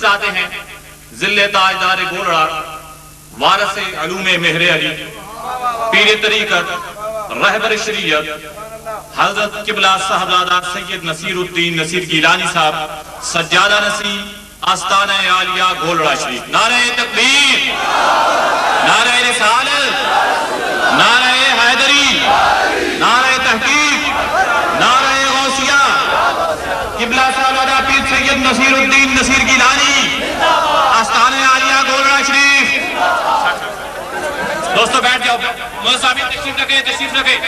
صاحبزادے ہیں ذل تاجدار گولڑا، وارث علوم مہر علی، پیر طریقت، رہبر شریعت حضرت قبلہ صاحبزادہ سید نصیر الدین نصیر گیلانی صاحب، سجادہ نصیر، آستانہ عالیہ گولڑا شریف۔ نعرہ تکبیر، نعرہ رسالت، نعرہ حیدری، نعرہ تحقیق، نعرہ غوثیہ، قبلہ صاحبزادہ پیر سید نصیر الدین نصیر گیلانی، آستانہ عالیہ گولڑا شریف۔ دوستو بیٹھ جاؤ، مولانا صاحب تشریف رکھیں، تشریف رکھیں۔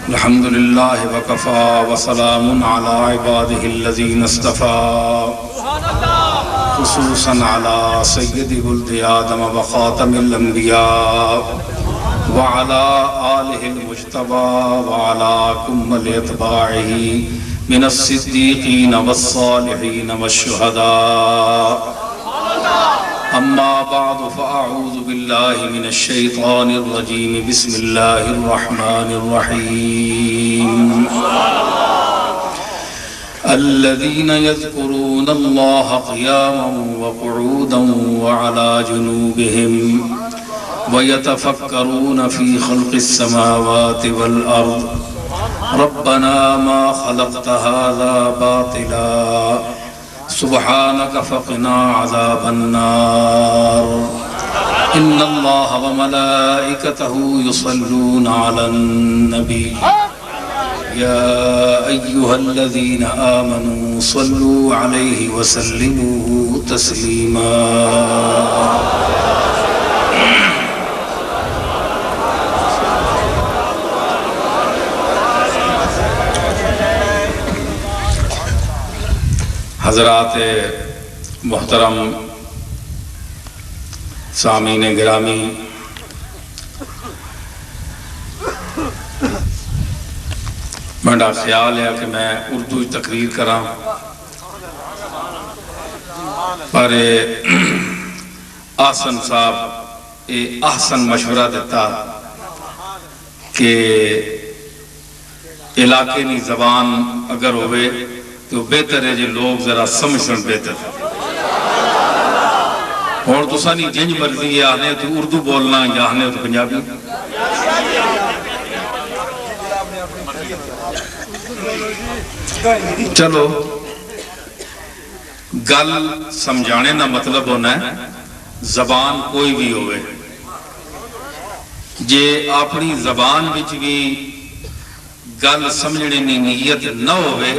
الحمدللہ وکفا وسلام علی عبادہ الذین اصطفى خصوصا علی سید ولد آدم وخاتم الانبیاء وعلی آلہ المجتبى وعلی کمل اتباعہ من الصدیقین والصالحین والشہداء۔ اما بعد فاعوذ باللہ من الشیطان الرجیم بسم اللہ الرحمن الرحیم۔ الذین یذکرون اللہ قیاما وقعودا وعلی جنوبہم ویتفکرون فی خلق السماوات والارض ربنا ما خلقت هذا باطلا سبحانك فقنا عذاب النار ان اللہ وملائکته يصلون على النبی یا ایہا الذین آمنوا صلوا علیہ وسلموا تسلیما۔ حضرات محترم، سامعین گرامی، میرا خیال ہے کہ میں اردو تقریر کراں، پر آسن صاحب احسن مشورہ دیتا کہ علاقے کی زبان اگر ہوئے تو بہتر ہے جو لوگ ذرا سمجھن بہتر۔ اور تو سانی جنج مرضی ہے آنے تو اردو بولنا یا آنے تو پنجابی۔ چلو گل سمجھانے نہ مطلب ہونا ہے زبان کوئی بھی ہوئے، جے اپنی زبان وچ بھی گل سمجھنے کی نیت نہ ہوئے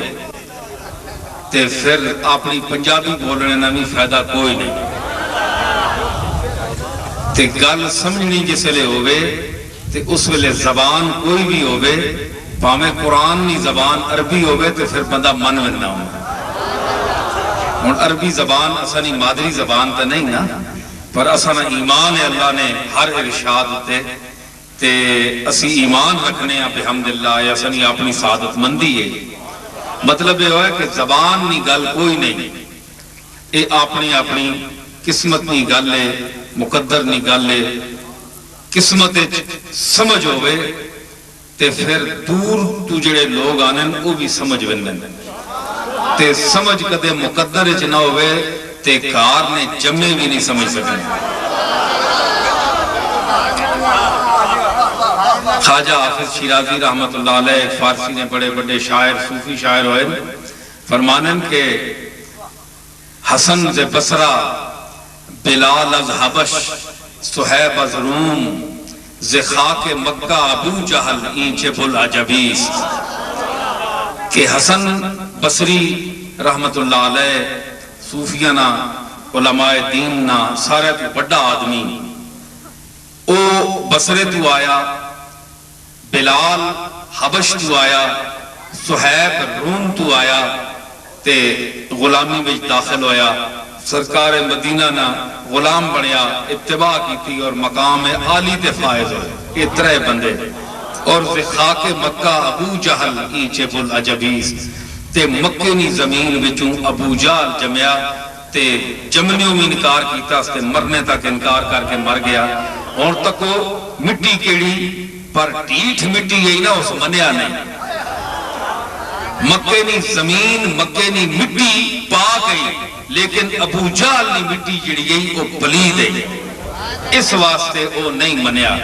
تے پھر اپنی پنجابی بولنے نہ بھی فائدہ کوئی نہیں۔ تے گل سمجھنی جس لئے ہوئے تے اس ویلے زبان کوئی بھی ہوئے، پامے قرآن کی زبان عربی ہوئے تے پھر بندہ من وننا ہوئے۔ اور عربی زبان اسانی مادری زبان تا نہیں نا، پر اسانا ایمان ہے اللہ نے ہر ارشاد تے اسی ایمان رکھنے ہیں بحمدللہ، یا اسانی اپنی سعادت مندی ہے۔ مطلب یہ ہے کہ زبان نی گل کوئی نہیں، اے اپنی قسمت نی گل ہے، مقدر نی گل ہے۔ قسمت سمجھ ہوئے تے پھر دور تو جڑے لوگ آنے وہ بھی سمجھ وندن، تے سمجھ کدے مقدر اچ نہ ہوئے تے کار نے جمعے بھی نہیں سمجھ سکنے۔ خواجہ حافظ شیرازی رحمت اللہ علیہ ایک فارسی نے بڑے بڑے شاعر، صوفی شاعر ہوئے، فرمانن کہ حسن ز بصرہ، بلال از حبش، صہیب از روم، ز خاک مکہ ابو جہل اینچے بل عجبیس۔ کہ حسن بصری رحمت اللہ علیہ صوفیانہ علماء دیننا سارے تو بڑا آدمی، او بصرے تو آیا، بلال حبش تو آیا، صہیب روم تو آیا تے غلامی میں داخل ہویا، سرکار مدینہ نہ غلام بنیا، اتباع کی تھی اور مقام عالی تے فائز ہوئے، یہ ترے بندے۔ اور خاک مکہ ابو جہل ایچے بل عجبیز تے مکے نی زمین وچوں ابو جہل جمیا تے جمنیوں میں انکار کیتا، اس تے مرنے تک انکار کر کے مر گیا۔ اور تک وہ مٹی کیڑی پر ٹیٹھ مٹی یہی نا اس منیا نہیں، مکے نی زمین مکے نی مٹی پا گئی، لیکن ابو جہل نی مٹی جڑی گئی وہ پلید ہے، اس واسطے وہ نہیں منیا۔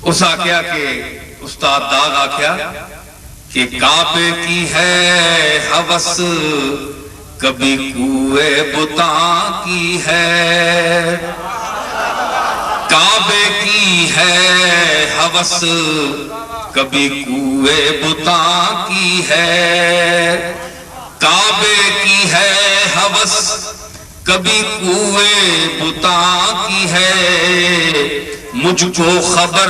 اس آکھیا کہ استاد داغ آکھیا کہ کعبے کی ہے ہوس کبھی کوئے بتاں کی ہے، کعبے کی ہے ہوس کبھی کوئے بتاں کی ہے، کعبے کی ہے ہوس کبھی کوئے بتاں کی ہے، مجھ کو خبر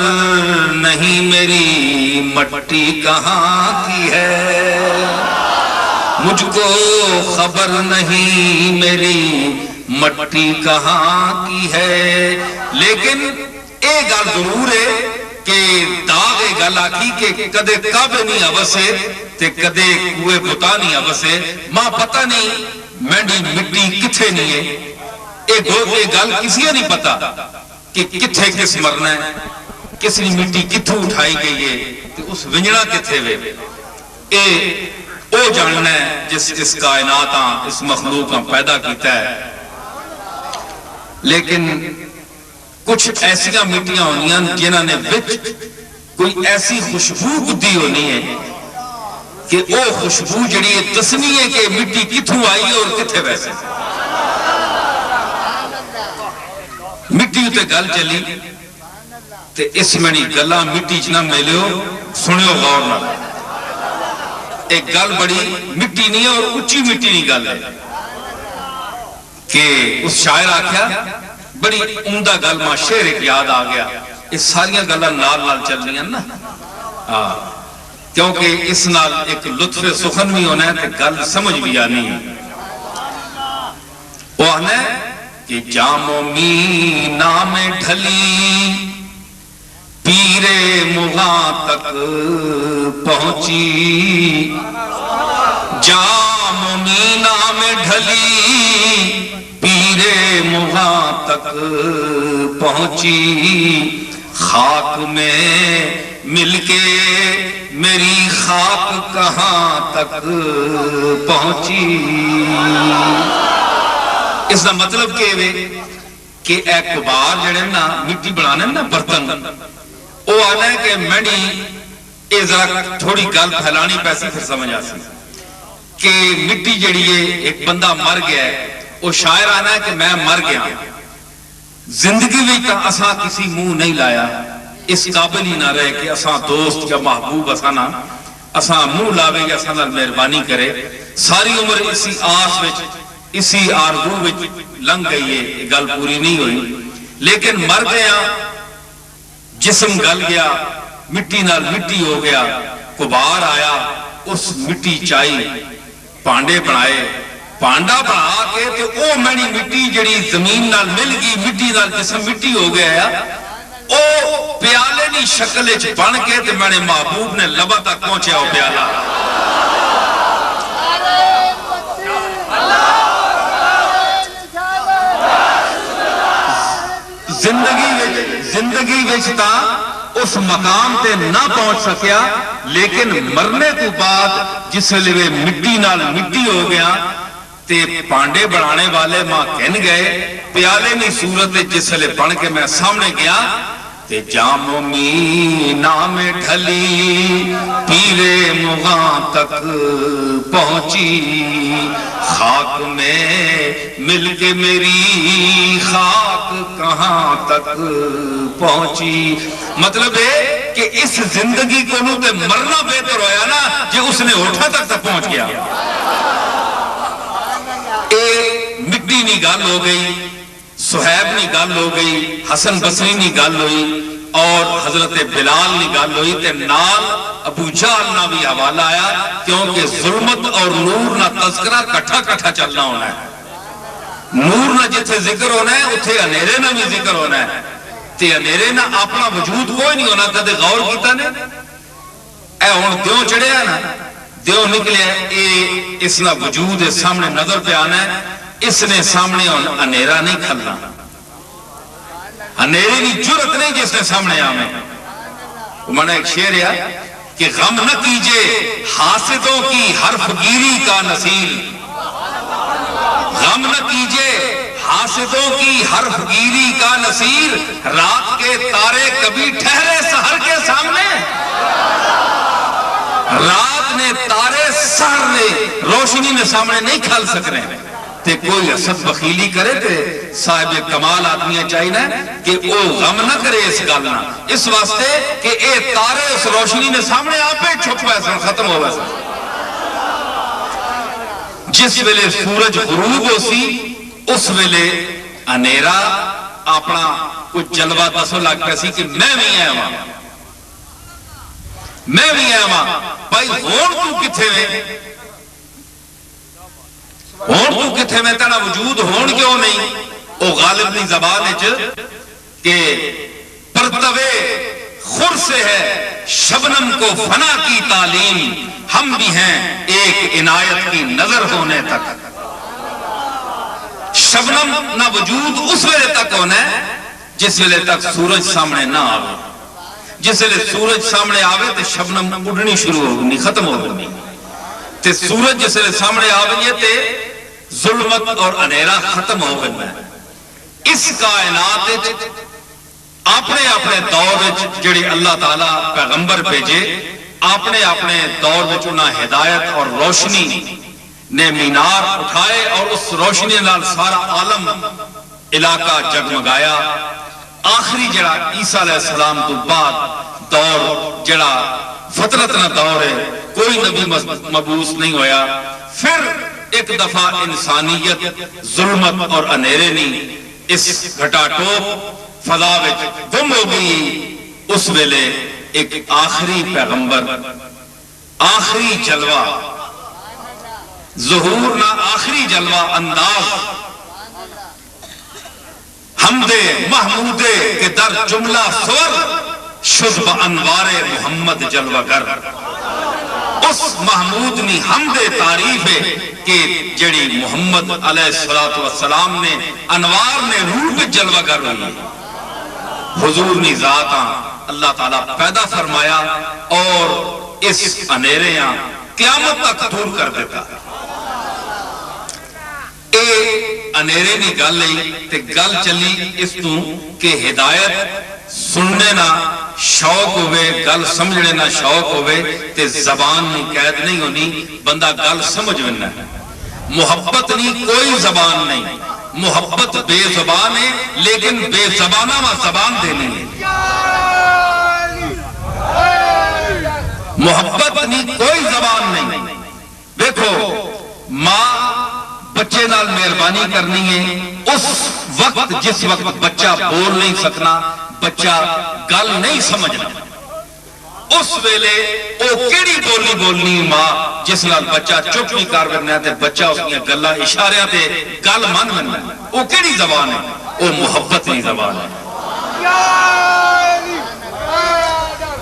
نہیں میری مٹی کہاں کی ہے، مجھ کو خبر نہیں میری مٹی کہاں کی ہے۔ لیکن ایک گل ضرور ہے کہ داغ گل آکھی کہ کدے کعبے نہیں ہوسے تے کدے کوئے بتا نہیں ہوسے، ماں پتہ نہیں مینڈی مٹی کتھے نہیں ہے، ایک گل کسی نہیں پتا کہ کتھے کس مرنا ہے، کس نے مٹی کتھوں اٹھائی گئی ہے، تو اس ونجڑا کتھے وے، اے او جاننا ہے جس اس کائناتاں اس مخلوقاں پیدا کیتا ہے۔ لیکن کچھ ایسیاں مٹیاں ہونیاں جنہاں نے وچ کوئی ایسی خوشبو دی ہونی ہے کہ او خوشبو جڑی ہے دسنی ہے کہ مٹی کتھوں آئی ہے اور کتھے ویسے۔ مٹی تے گل چلی تے اس منی گلاں مٹی چ نہ ملیو، سنیو غور نہ، ایک گل بڑی مٹی نہیں ہے اور اچھی مٹی نہیں گل ہے کہ اس شاعر آکھیا بڑی عمدہ گل، ماں شعر ایک یاد آ گیا، اس ساریاں گلاں نال نال چل رہی ہیں نا، کیونکہ اس نال ایک لطف سخن بھی ہونا ہے تے گل سمجھ بھی آنی ہے۔ وہ آنا ہے کہ جام و مینا میں ڈھلی پیرے مغاں تک پہنچی، جام و مینا میں ڈھلی پیرے مغاں تک پہنچی، خاک میں مل کے میری خاک کہاں تک پہنچی۔ اس کا مطلب کہ اے کبار جڑے نا مٹی بنانے نا برتن، وہ آنا ہے کہ میڈی اے ذرا تھوڑی گل پھیلانی پیسی پھر سمجھ آسی کہ مٹی جڑی ہے ایک بندہ مر گیا ہے، وہ شاعر آنا ہے کہ میں مر گیا، زندگی میں تا اساں کسی منہ نہیں لایا، اس قابل ہی نہ رہے کہ اساں دوست یا محبوب اساں منہ لاوے یا اساں مہربانی کرے، ساری عمر اسی آس وچ اسی آرزو وچ لنگ گئی ہے، یہ گل پوری نہیں ہوئی، لیکن مر گیا، جسم گل گیا، مٹی نال مٹی ہو گیا، کبار آیا، اس مٹی چائی، پانڈے بنائے، پانڈا بنا کے تے او مینی مٹی جڑی زمین نال مل گئی، مٹی نال جسم مٹی ہو گیا، او پیالے نی شکل وچ بن کے تے میں نے محبوب نے لبا تک پہنچیا ہو پیالہ۔ زندگی وچتا اس مقام تے نہ پہنچ سکیا، لیکن مرنے کو بعد جس لئے مٹی نال مٹی ہو گیا تے پانڈے بنانے والے ماں کہن گئے، پیالے نی صورت جس لئے بن کے میں سامنے گیا تے جام و مینا میں ڈھلی پیرے مغاں تک پہنچی، خاک میں مل کے میری خاک کہاں تک پہنچی۔ مطلب ہے کہ اس زندگی کو نو تے مرنا بہتر ہویا نا جے اس نے ہوٹھا تک پہنچ گیا۔ مٹی نی گل ہو گئی، صہیب نی گل ہو گئی، حسن بصری نی گل ہوئی، اور حضرت بلال نے گل ہوئی تے نال ابو جہل نہ بھی حوالہ آیا، کیونکہ ظلمت اور نور نہ تذکرہ کٹھا کٹھا چلنا ہونا ہے. نور نہ جتھے ذکر ہونا ہے اتھے انیرے نہ بھی ذکر ہونا ہے، تے انیرے نہ اپنا وجود کوئی نہیں ہونا. کدے غور کیتا نے اے ہن دیوں چڑھیا نا، دیوں نکلیا، اے اس نہ وجود سامنے نظر پہ آنا ہے، اس نے سامنے انیرا نہیں کھلنا، انیرے کی جرت نہیں جس نے سامنے آنے. میں نے ایک شعر ہے کہ غم نہ کیجئے حاسدوں کی حرف گیری کا نصیل، غم نہ کیجئے حاسدوں کی حرف گیری کا نصیر، رات کے تارے کبھی ٹھہرے سحر کے سامنے. رات نے تارے سحر نے روشنی نے سامنے نہیں کھل سکنے. تے کوئی حسد بخیلی کرے تے صاحب کمال آدمیاں چاہیے کہ او غم نہ کرے اس گل نہ، اس واسطے کہ اے تارے اس روشنی نے سامنے آپ ہی چھپ ویسا ختم ہو ویسا. جس ویلے سورج غروب ہو سی اس ویلے انیرا اپنا کچھ جلوہ دسو لگ پہ سی کہ میں بھی آیا ہوں، میں بھی آیا ہوں. بھائی ہون تو کتھے میں، ہون تو کتھے میں تیرا وجود ہون کیوں نہیں؟ او غالب نہیں زبان کہ پرتوے خور سے ہے شبنم کو فنا کی تعلیم، ہم بھی ہیں ایک عنایت کی نظر ہونے تک. شبنم نہ وجود اس ویلے تک ہونا ہے جس ویلے تک سورج سامنے نہ آوے. جس ویلے سورج سامنے آوے تو شبنم اڑنی شروع ہوگی، ختم ہوگی. تے سورج جس ویلے سامنے آوے تے ظلمت اور انیرا ختم ہو گئے. اس کائنات اپنے اپنے دور جڑے اللہ تعالیٰ پیغمبر بھیجے، اپنے اپنے دور میں انہیں ہدایت اور روشنی نے مینار اٹھائے اور اس روشنی نال سارا عالم علاقہ جگمگایا. آخری جڑا عیسیٰ علیہ السلام تو بعد دور جڑا فطرت نہ دور ہے، کوئی نبی مبعوث نہیں ہویا. پھر ایک دفعہ انسانیت ظلمت اور انیرے نہیں اس گھٹا ٹوپ فضا وچ گم ہو گئی. اس ویلے ایک آخری پیغمبر، آخری جلوہ ظہور نہ آخری جلوہ انداز حمد محمود کے در جملہ سور شد بانوار محمد جلوہ گر. اس محمود نی حمد تعریف ہے کہ جڑی محمد علیہ السلام نے انوار نے روح جلوہ گر ہوئی. حضور نی ذاتاں اللہ تعالیٰ پیدا فرمایا اور اس انیریاں قیامت تک دور کر دیتا. اے انیرے نی گل لئی تے گل چلی اس تو کہ ہدایت سننے نہ شوق ہوئے، گل سمجھنے نہ شوق ہوئے تے زبان نی قید نہیں ہونی، بندہ گل سمجھ وینا. محبت نہیں کوئی زبان نہیں، محبت بے زبان ہے لیکن بے زبانہ میں زبان دینی ہے. محبت نہیں کوئی زبان نہیں. دیکھو ماں بچے نال مہربانی کرنی ہے اس وقت جس وقت بچہ بول نہیں سکنا، بچہ گل نہیں سمجھنا. اس ویلے او کیڑی بولی بولنی ماں جس نال بچہ چپ نہیں کر ورنا تے بچہ اس کی گلاں اشاریاں تے گل من ورنا. او کیڑی زبان ہے؟ او محبت کی زبان ہے.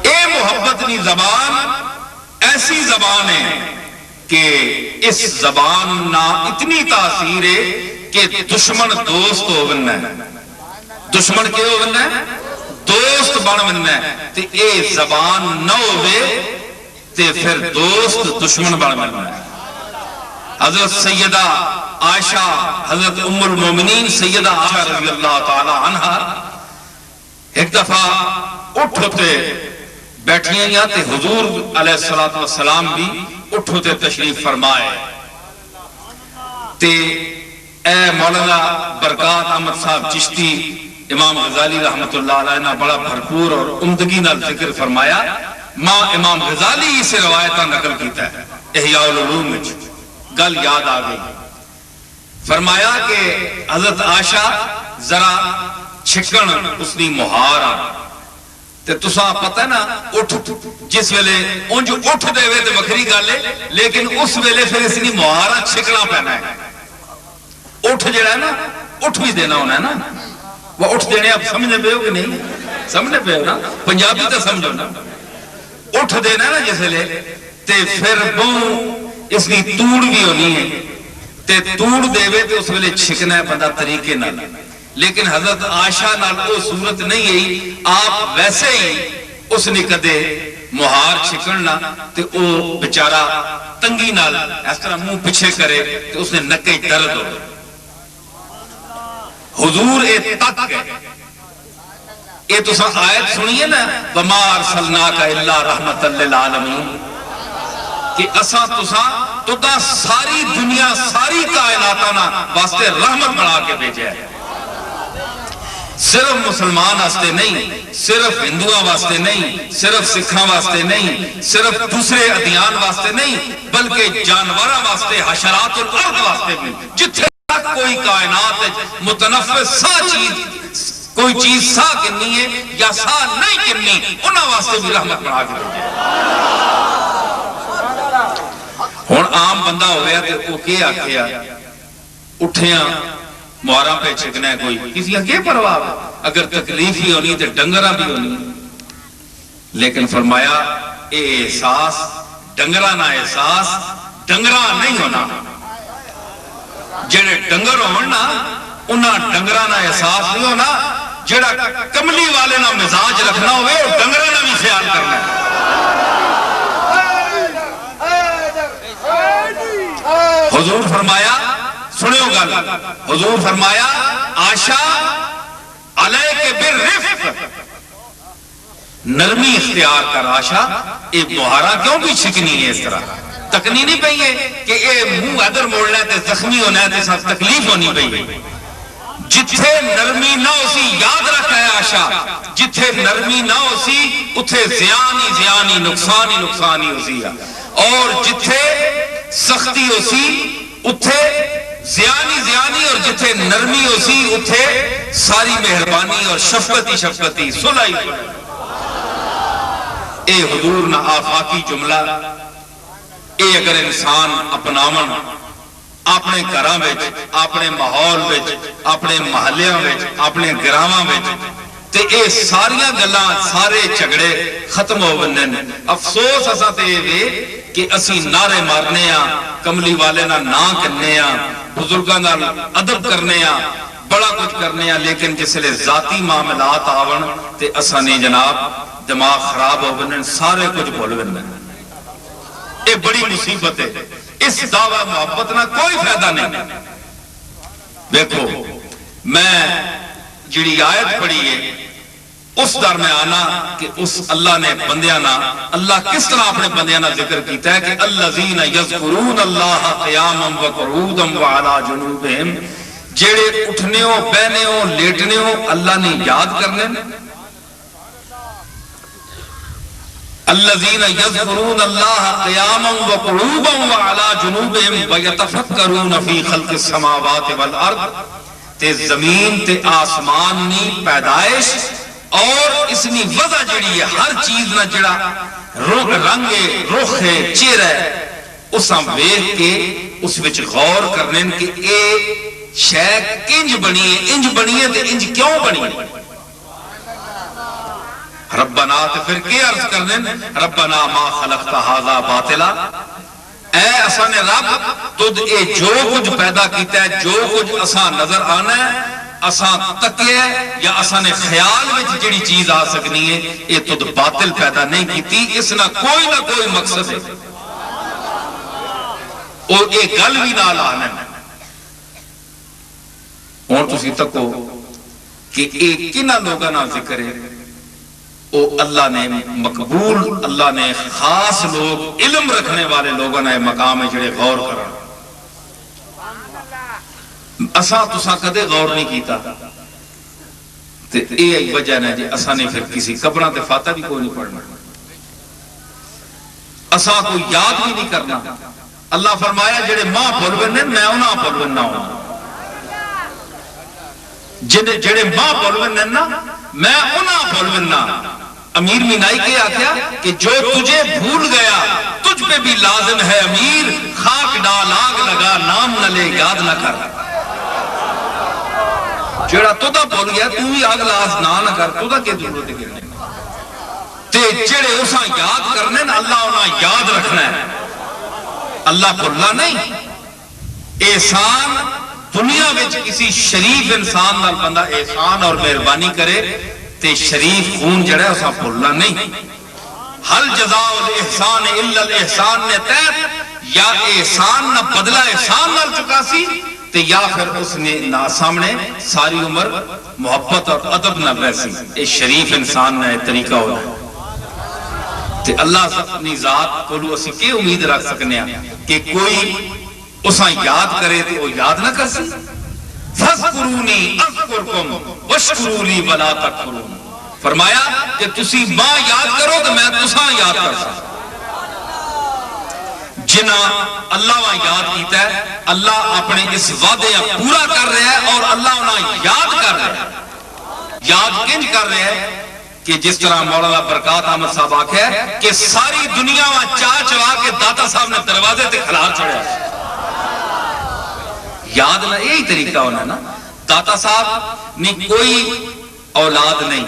اے محبت کی زبان ایسی زبان ہے کہ اس زبان نہ اتنی تاثیر ہے کہ دشمن دوست ہو بننا ہے. دشمن کیا ہو بننا ہے؟ دوست بن بننا ہے. تے اے زبان نہ ہوئے تے پھر دوست دشمن بن بننا ہے. حضرت سیدہ عائشہ، حضرت ام المومنین سیدہ عائشہ رضی اللہ تعالی عنہ ایک دفعہ اٹھ ہوتے بیٹھیاں یا تے حضور علیہ السلام بھی اٹھ ہوتے تشریف فرمائے. تے اے مولانا برکات احمد صاحب چشتی امام غزالی رحمت اللہ علیہ نے بڑا بھرپور اور عمدگی نال ذکر فرمایا. ماں امام غزالی سے روایتہ نقل کیتا ہے احیاء العلوم میں. گل یاد آ گئی. فرمایا کہ حضرت عائشہ ذرا چھکن اس نے مہار تے تساں پتہ نا اٹھ جس ویلے انج اٹھ دے وے تے وکری گل ہے لیکن اس ویلے پھر اس نے مہارا چھکنا پینا ہے اٹھ جڑا ہے نا اٹھ بھی دینا ہونا ہے نا وہ اٹھ دینے آپ سمجھنے پہ ہو کہ نہیں سمجھنے پہ ہو نا پنجابی تو سمجھو نا اٹھ دینا ہے نا جس ویلے تے پھر بہوں اس کی توڑ بھی ہونی ہے تے توڑ دے وے تے اس ویلے چھکنا ہے بندہ طریقے نہ لیکن حضرت عائشہ نال وہ صورت نہیں ہے آپ ویسے ہی اس نے کدے مہار چھکڑنا تے او بیچارہ تنگی نال اس طرح منہ پیچھے کرے تے اس نے نکے درد ہو حضور اے تک ہے اے تو سن آیت سنیے نا وَمَا أَرْسَلْنَاكَ إِلَّا رَحْمَةً لِلْعَالَمِينَ کہ اساں تو دا ساری دنیا ساری کائناتانا واسطے رحمت بڑھا کے بھیجے ہے صرف مسلمان واسطے نہیں صرف ہندوؤں واسطے نہیں صرف سکھاں واسطے نہیں صرف دوسرے ادیان واسطے نہیں بلکہ جانوراں واسطے حشرات الارض واسطے بھی جتھے تک کوئی کائنات متنفس سا چیز کوئی چیز سا کنی ہے یا سا نہیں کنی انہاں واسطے بھی رحمت بنا کے بھیجے ہن عام بندہ ہو گیا تے او کی آکھیا اٹھیاں مہارا پہ چھکنا ہے کوئی کسی کا کیا پرواہ اگر تکلیف ہی ہونی تو ڈنگرہ بھی ہونی لیکن فرمایا اے احساس ڈنگرہ نہ احساس ڈنگرہ نہیں ہونا جڑے ڈنگر ہونا انہاں ڈنگرہ نہ احساس نہیں ہونا جڑا کملی والے نہ مزاج رکھنا ہوئے اور ڈنگرہ نہ بھی خیال کرنا ہے حضور فرمایا سنیو گل حضور فرمایا عائشہ علیہ بالرفق نرمی اختیار کر عائشہ اے مہارا کیوں بھی چھکنی ہے اس طرح تکنی نہیں پہی ہے کہ اے منہ ادھر موڑنا ہے تے زخمی ہونا ہے تے ساتھ تکلیف ہونی پہی ہے جتھے نرمی نہ اسی یاد رکھا ہے عائشہ جتھے نرمی نہ اسی اتھے زیانی نقصانی اسی ہے اور جتھے سختی اسی اتھے زیانی اور جتھے نرمی اسی اتھے ساری مہربانی اور شفقتی صلحی اے حضور نہ آفاقی جملہ اے اگر انسان اپناون اپنے گھراں وچ اپنے ماحول وچ اپنے محلیاں وچ اپنے گراواں وچ تے اے ساریاں گلاں سارے جھگڑے ختم ہو وندن افسوس اساں تے اے کہ اسی نعرے مارنے ہاں کملی والے نہ کرنے ہاں بزرگاں نال ادب کرنے ہاں بڑا کچھ کرنے ہاں لیکن جس لئے ذاتی معاملات آون تے اساں نے جناب دماغ خراب ہو وندن سارے کچھ بھول وندن اے بڑی مصیبت ہے اس دعویٰ محبت نہ کوئی فائدہ نہیں دیکھو میں جڑی آیت پڑھی ہے اس در میں آنا کہ اس اللہ نے بندیانا اللہ کس طرح اپنے بندیانا ذکر کیتا ہے کہ الذین یذکرون اللہ قیاما وقعودا وعلی جنوبہم جڑے اٹھنے ہو بیٹھنے ہو لیٹنے ہو اللہ نے یاد کرنے الذین یذکرون اللہ قیاما وقعودا وعلی جنوبہم ویتفکرون فی خلق السماوات والارض تے زمین تے آسمان نی پیدائش اور اس نے وضع جڑی ہے ہر چیز نہ جڑا رنگ رخ ہے چہرہ ہے اس ہم ویکھ کے اس وچ غور کرنے کہ اے شے انج بنی ہے تے انج کیوں بنی ہے ربنا تے پھر کیا عرض کرنے ربنا ما خلقت ھذا باطلا اے اساں نے رب تجھ اے جو کچھ پیدا کیتا ہے جو کچھ اساں نظر آنا ہے اساں تکے یا اساں نے خیال میں جڑی چیز آ سکنی ہے یہ تو باطل پیدا نہیں کیتی اس نہ کوئی مقصد ہے اور ایک گل بھی نہ لانا ہے اور تسی تکو کہ ایک کنہ لوگا نہ ذکر ہے او اللہ نے مقبول اللہ نے خاص لوگ علم رکھنے والے لوگوں نے مقام ہے جڑے غور کرنا اساں تساں کدے غور نہیں کیتا تے اے ایک وجہ ہے جی اساں نے پھر کسی قبراں تے فاتحہ بھی کوئی نہیں پڑھنا اساں کو یاد بھی نہیں کرنا اللہ فرمایا جڑے ماں بولونے میں انہاں بولونا ہوں جڑے ماں بولونے نا میں انہاں بولونا امیر مینائی کے آخیا کہ جو تجھے بھول گیا تجھ پہ بھی لازم ہے امیر، خاک ڈال آگ لگا نام نہ لے یاد نہ کر۔ جڑا تو دا بھول گیا تو بھی آگ لاز نہ کر، تو دا کیا ضرورت ہے کرنے تے جڑے اساں یاد کرنے نا اللہ انہاں یاد رکھنا ہے، اللہ بھولنا نہیں۔ احسان دنیا میں کسی شریف انسان نال بندہ احسان اور مہربانی کرے تے شریف خون جڑا ہے اسا بھولنا نہیں۔ حل جزاء الاحسان الا الاحسان نے تحت یا احسان نہ بدلہ احسان نال چکا سی تے یا پھر اس نے نا سامنے ساری عمر محبت اور ادب نہ بیسی۔ اے شریف انسان نے طریقہ ہونا تے اللہ اپنی ذات کو اسی کے امید رکھ سکنے ہیں کہ کوئی اساں یاد کرے تو وہ یاد نہ کر سی۔ فَاذْكُرُونِي أَذْكُرْكُمْ وَاشْكُرُوا لِي وَلَا تَكْفُرُونَ، فرمایا کہ تسی ماں یاد کرو تو میں تساں یاد کر سکتا۔ جنہ اللہ وہاں یاد کیتا ہے، اللہ اپنے اس وعدے پورا کر رہا ہے اور اللہ انہاں یاد کر رہا ہے۔ یاد کنج کر رہا ہے کہ جس طرح مولانا برکات احمد صاحب آکھا ہے کہ ساری دنیا وہاں چاہ چوا کے داتا صاحب نے دروازے تے کھلار چھڑیا۔ یاد نہ یہی طریقہ ہونا نا۔ داتا صاحب نے کوئی اولاد نہیں،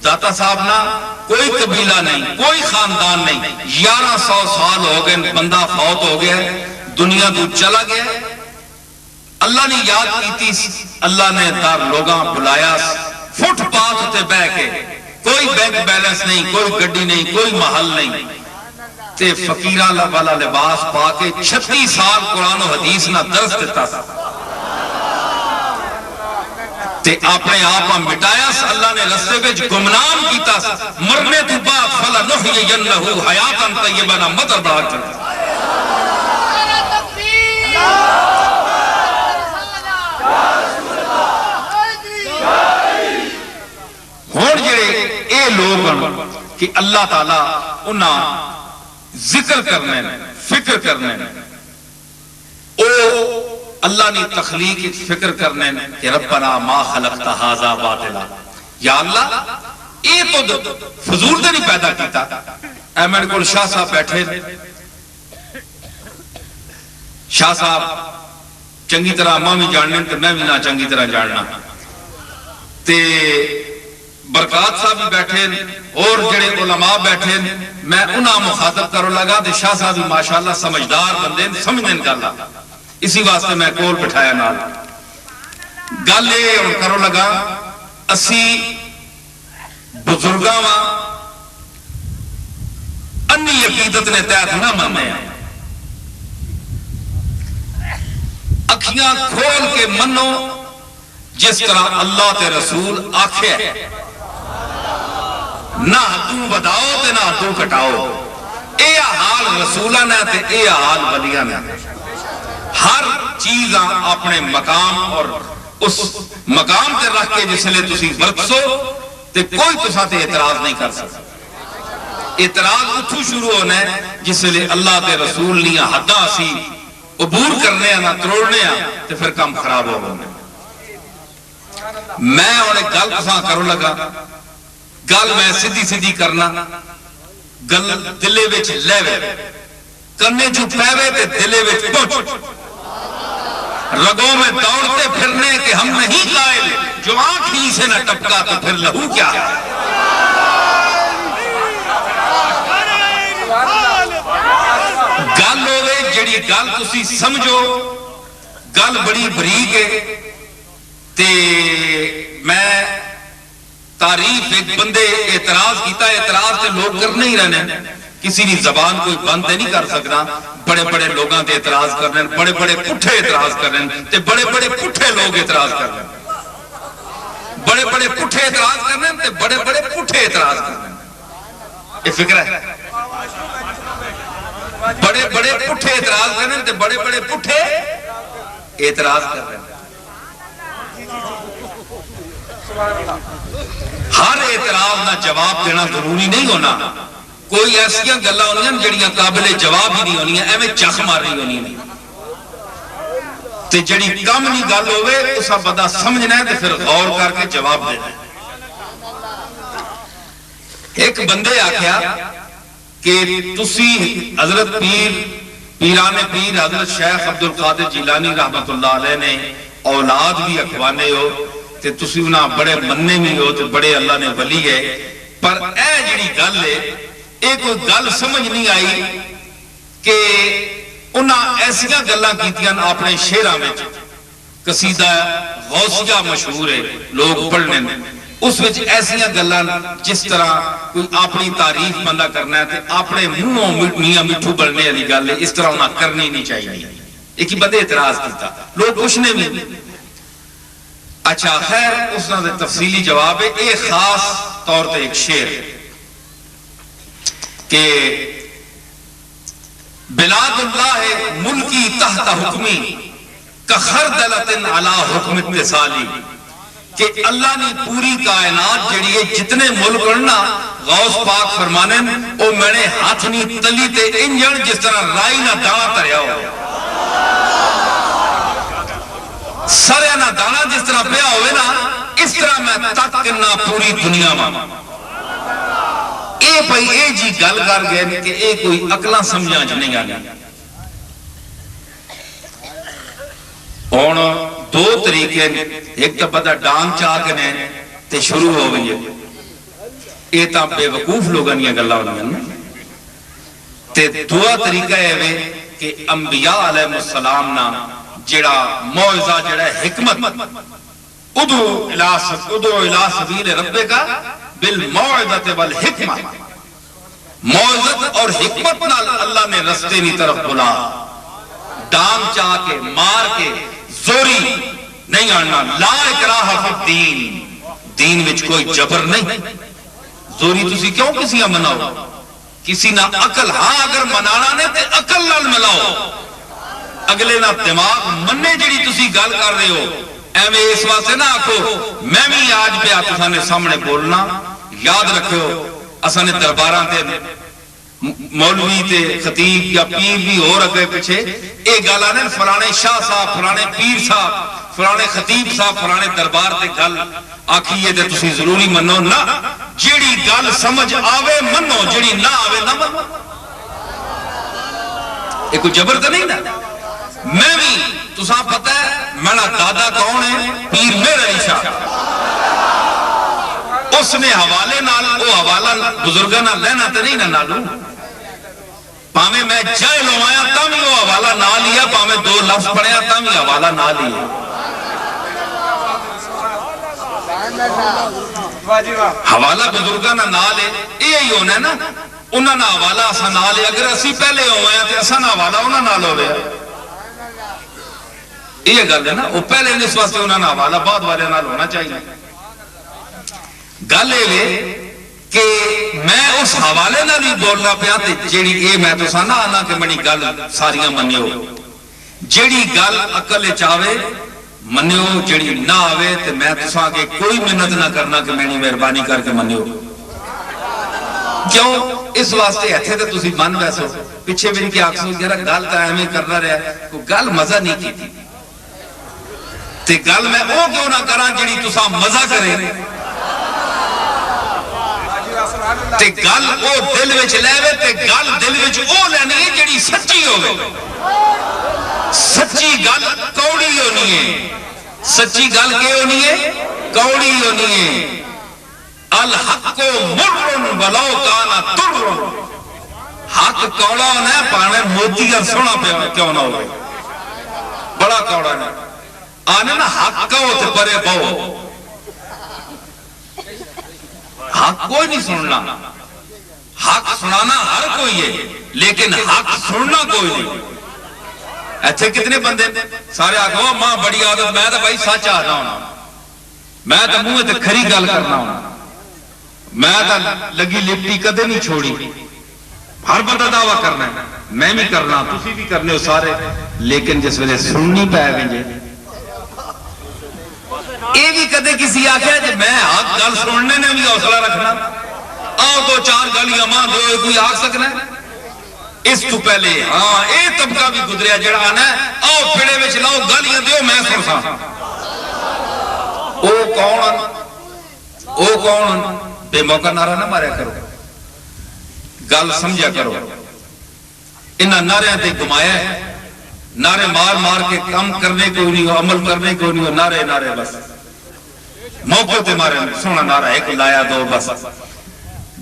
داتا صاحب نہ کوئی قبیلہ نہیں، کوئی خاندان نہیں، 1100 سال ہو گئے بندہ فوت ہو گیا دنیا تو چلا گیا۔ اللہ نے یاد کی تھی، اللہ نے دار لوگاں بلایا فٹ پاتھ تے بہ کے، کوئی بینک بیلنس نہیں، کوئی گڈی نہیں، کوئی محل نہیں تے فقیراں والا لباس پا کے 36 سال قرآن و حدیث نہ درس دیتا تھا تے اپنے آپ مٹایا۔ اللہ نے رستے وچ گمنام کیتا، مرنے تو بعد فلنحیینہ حیاتا طیبہ نہ مدر بڑھا کرتا۔ ہون جڑے اے لوگ کہ اللہ تعالیٰ انہاں ذکر کرنے فکر کرنے او اللہ نے تخلیق فکر کرنے کہ ربنا ما خلقت ھذا باطلا، یا اللہ اے تو فضول تے نہیں پیدا کیتا۔ اے میرے کول شاہ صاحب بیٹھے، شاہ صاحب چنگی طرح ماں بھی جاننے تے میں بھی نہ چنگی طرح جاننا تے برکات صاحب بھی بیٹھے اور جڑے علماء بیٹھے، میں انہاں مخاطب کرو لگا تے شاہ صاحب بھی ماشاءاللہ سمجھدار بندے سمجھنے گلا، اسی واسطے میں کول بٹھایا نال گل یہ اور کرو لگا اسی بزرگاں وا انی عقیدت نے تحت نہ ماننے، اکھیاں کھول کے منو جس طرح اللہ تے رسول آکھے، نہ تو بداؤ تے نہ تو کٹاؤ۔ اے حال رسولہ نے تے اے حال ولیہ نے، ہر چیز اپنے مقام اور اس مقام تے رکھ کے جس لئے تسی ورکسو تے کوئی تسا تے اعتراض نہیں کر سکتا۔ اعتراض اتھو شروع ہونا ہے جس لئے اللہ تے رسول لیاں حدہ سی عبور کرنے نہ تروڑنے تے پھر کام خراب ہو گئے۔ میں انہیں گل تسا کرو لگا، گل میں سدھی سدھی کرنا، گل دلے وچ لیوے کرنے جو پیوے تے دلے وچ پہنچ، رگوں میں دوڑتے پھرنے کہ ہم نہیں قائل، جو آنکھ ہی سے نہ ٹپکا تو پھر لہو کیا ہے۔ گل ہوئے جڑی گل تسی سمجھو، گل بڑی بریک ہے تے میں تعریف ایک بندے اعتراض کیتا، اعتراض تے لوگ کرنے ہی رہنے، کسی نے زبان کوئی بند نہیں کر سکتا، بڑے بڑے لوگاں تے اعتراض کرنے، بڑے بڑے پٹھے اعتراض کرنے تے بڑے بڑے پٹھے لوگ اعتراض کرنے، بڑے بڑے پٹھے اعتراض کرنے تے بڑے بڑے پٹھے اعتراض کرنے۔ یہ فکر ہے، بڑے بڑے پٹھے اعتراض کرنے تے بڑے بڑے پٹھے اعتراض کرنے۔ ہر اعتراض نہ جواب دینا ضروری نہیں ہونا، کوئی ایسیاں گلہ ہونی ہیں جڑیاں قابل جواب ہی نہیں ہونی ہیں، ایویں چخ مار رہی ہونی نہیں تے جڑی کم نہیں گل ہوئے اسا بندہ سمجھنا ہے تے پھر غور کر کے جواب دینا ہے۔ ایک بندے آکھیا کہ تسی حضرت پیران پیر حضرت شیخ عبد القادر جیلانی رحمت اللہ علیہ نے اولاد بھی اکھوانے ہو تے تسی انہاں بڑے مننے بھی ہو تے بڑے اللہ نے ولی ہے، پر اے جڑی گل ہے اے کوئی گل سمجھ نہیں آئی کہ انہاں ایسیاں گلاں کیتیاں اپنے شعراں وچ، قصیدہ غوثیہ مشہور ہے لوگ پڑھنے اس وچ ایسیاں گلاں جس طرح کوئی اپنی تعریف بندہ کرنا ہے تے اپنے منہوں میاں مٹھو بڑھنے والی گل ہے، اس طرح انہاں کرنی نہیں چاہیے۔ ایک ہی بندے اعتراض کیتا، لوگ پوچھنے بھی اچھا خیر اس نے تفصیلی جواب ہے۔ ایک خاص طور تے ایک شعر کہ بلاد اللہ ملکی تحت حکمی کخردلت علی حکم اتصالی، کہ اللہ نے پوری کائنات جڑی ہے جتنے ملک کرنا غوث پاک فرمانے او میں نے ہاتھ نہیں تلی تے انجن جس طرح رائی نہ دانا تریا ہو، سرے نہ دانا جس طرح پیا ہوئے نا اس طرح میں تک کرنا پوری دنیا میں۔ اے بھائی اے جی گل کر گئے کہ اے کوئی اکلاں سمجھا جو نہیں آگیا۔ اور دو طریقے ایک تو پتہ ڈانگ چاہ کے نے تے شروع ہو گئی ہے، اے تا بے وقوف لوگاں نہیں گلہ ہونے ہیں تے دعا طریقہ ہے کہ انبیاء علیہ السلام نا جڑا موعظہ جڑا حکمت ادعو الى سبیل ربک بالموعظۃ والحکمہ، موعظت اور حکمت نال اللہ نے رستے کی طرف بلا، ڈانگ چاہ کے مار کے زوری نہیں آنا، لا اکراہ فی الدین، دین وچ کوئی جبر نہیں، زوری تسی کیوں کسی مناؤ، کسی نہ عقل، ہاں اگر منانا نے تے عقل نال ملاؤ، اگلے نہ دماغ مننے جڑی تسی گل کر رہے ہو ایویں اس واسطے نہ آکھو میں بھی آج پہ آپ نے سامنے بولنا، یاد رکھو اساں نے درباراں تے مولوی تے خطیب یا پیر بھی اور اگے پیچھے اے گالاں نے فلانے شاہ صاحب، فلانے پیر صاحب، فلانے خطیب صاحب، فلانے دربار تے گل آکھیے تے تسی ضروری منو نہ، جیڑی گل سمجھ آوے منو، جیڑی نہ آوے نہ منو، اے کوئی جبر تے نہیں نا۔ میں بھی تساں پتہ ہے میرا دادا کون ہے؟ پیر مہر علی شاہ، اس نے حوالے نال وہ حوالہ بزرگاں نال لینا تے نہیں نہ نالو، پاویں میں جاہل ہویا تاں بھی وہ حوالہ نہ لیا، پاویں دو لفظ پڑھیا تاں بھی حوالہ نہ لیا، حوالہ بزرگاں نہ لے یہی ہونا ہے نا، انہاں نہ حوالہ اساں نہ لے، اگر اسی پہلے ہویا تے اساں نہ حوالہ انہاں نال ہوے، یہ گل ہے نا، وہ پہلے اس واسطے انہاں نہ حوالہ بعد والے نال ہونا چاہیے۔ گل یہ کہ میں اس حوالے نہ نہیں بول رہا پیا تے جیڑی اے میں تو سانا آنا کہ منی گل ساریاں منیو، جیڑی گل عقل چاہے منیو، جیڑی نہ آوے تے میں تو ساں کے کوئی منت نہ کرنا کہ میں نے مہربانی کر کے منیو، کیوں اس واسطے ایتھے تے تسی من ویسو پیچھے میری کیا آکسو کہ گل تا ایویں کرنا رہا کوئی گل مزہ نہیں کی تھی تے گل میں او کیوں نہ کراں جیڑی تساں مزہ کرے تے گل او دل وچ لے تے گل دل وچ او لینی ہے جیڑی سچی ہوے، سچی گل کوڑی ہونی ہے، سچی گل کی ہونی ہے؟ کوڑی ہونی ہے، الحق مر ولو کان تر، حق کوڑا ہونا ہے پانے موتی کا سونا پہ کیوں نہ ہوئے، بڑا کوڑا ہے، آنے نا حق کہو تے پرے بہو، حق کوئی نہیں سننا، حق سنانا ہر کوئی ہے لیکن حق سننا کوئی نہیں۔ ایتھے کتنے بندے سارے آگو ماں بڑی عادت، میں تو بھائی سچ آنا ہونا، میں تو منہ تے کھری گل کرنا ہونا، میں تو لگی لپٹی کدے نہیں چھوڑی، ہر بندہ دعویٰ کرنا ہے، میں بھی کرنا، تسی بھی کرنے ہو سارے، لیکن جس ویلے سننی پائے گے یہ بھی کدے کسی آکھیا جب میں حق گل سننے نے بھی حوصلہ رکھنا، آؤ دو چار گلیاں ماں دو کوئی آکھ سکنا ہے، اس تو پہلے ہاں اے طبقہ بھی گزریا جڑا آنا ہے، آؤ پھڑے وچ لاؤ گالیاں دیو میں سن سا، او کون بے موقع نعرہ نہ ماریا کرو، گل سمجھا کرو. انہاں نعرے تے گمایا ہے، نعرے مار مار کے کام کرنے کو نہیں ہو، عمل کرنے کو نہیں ہو، نعرے نعرے بس موقع تے مارے. سونا نعرہ ایک لایا دو بس.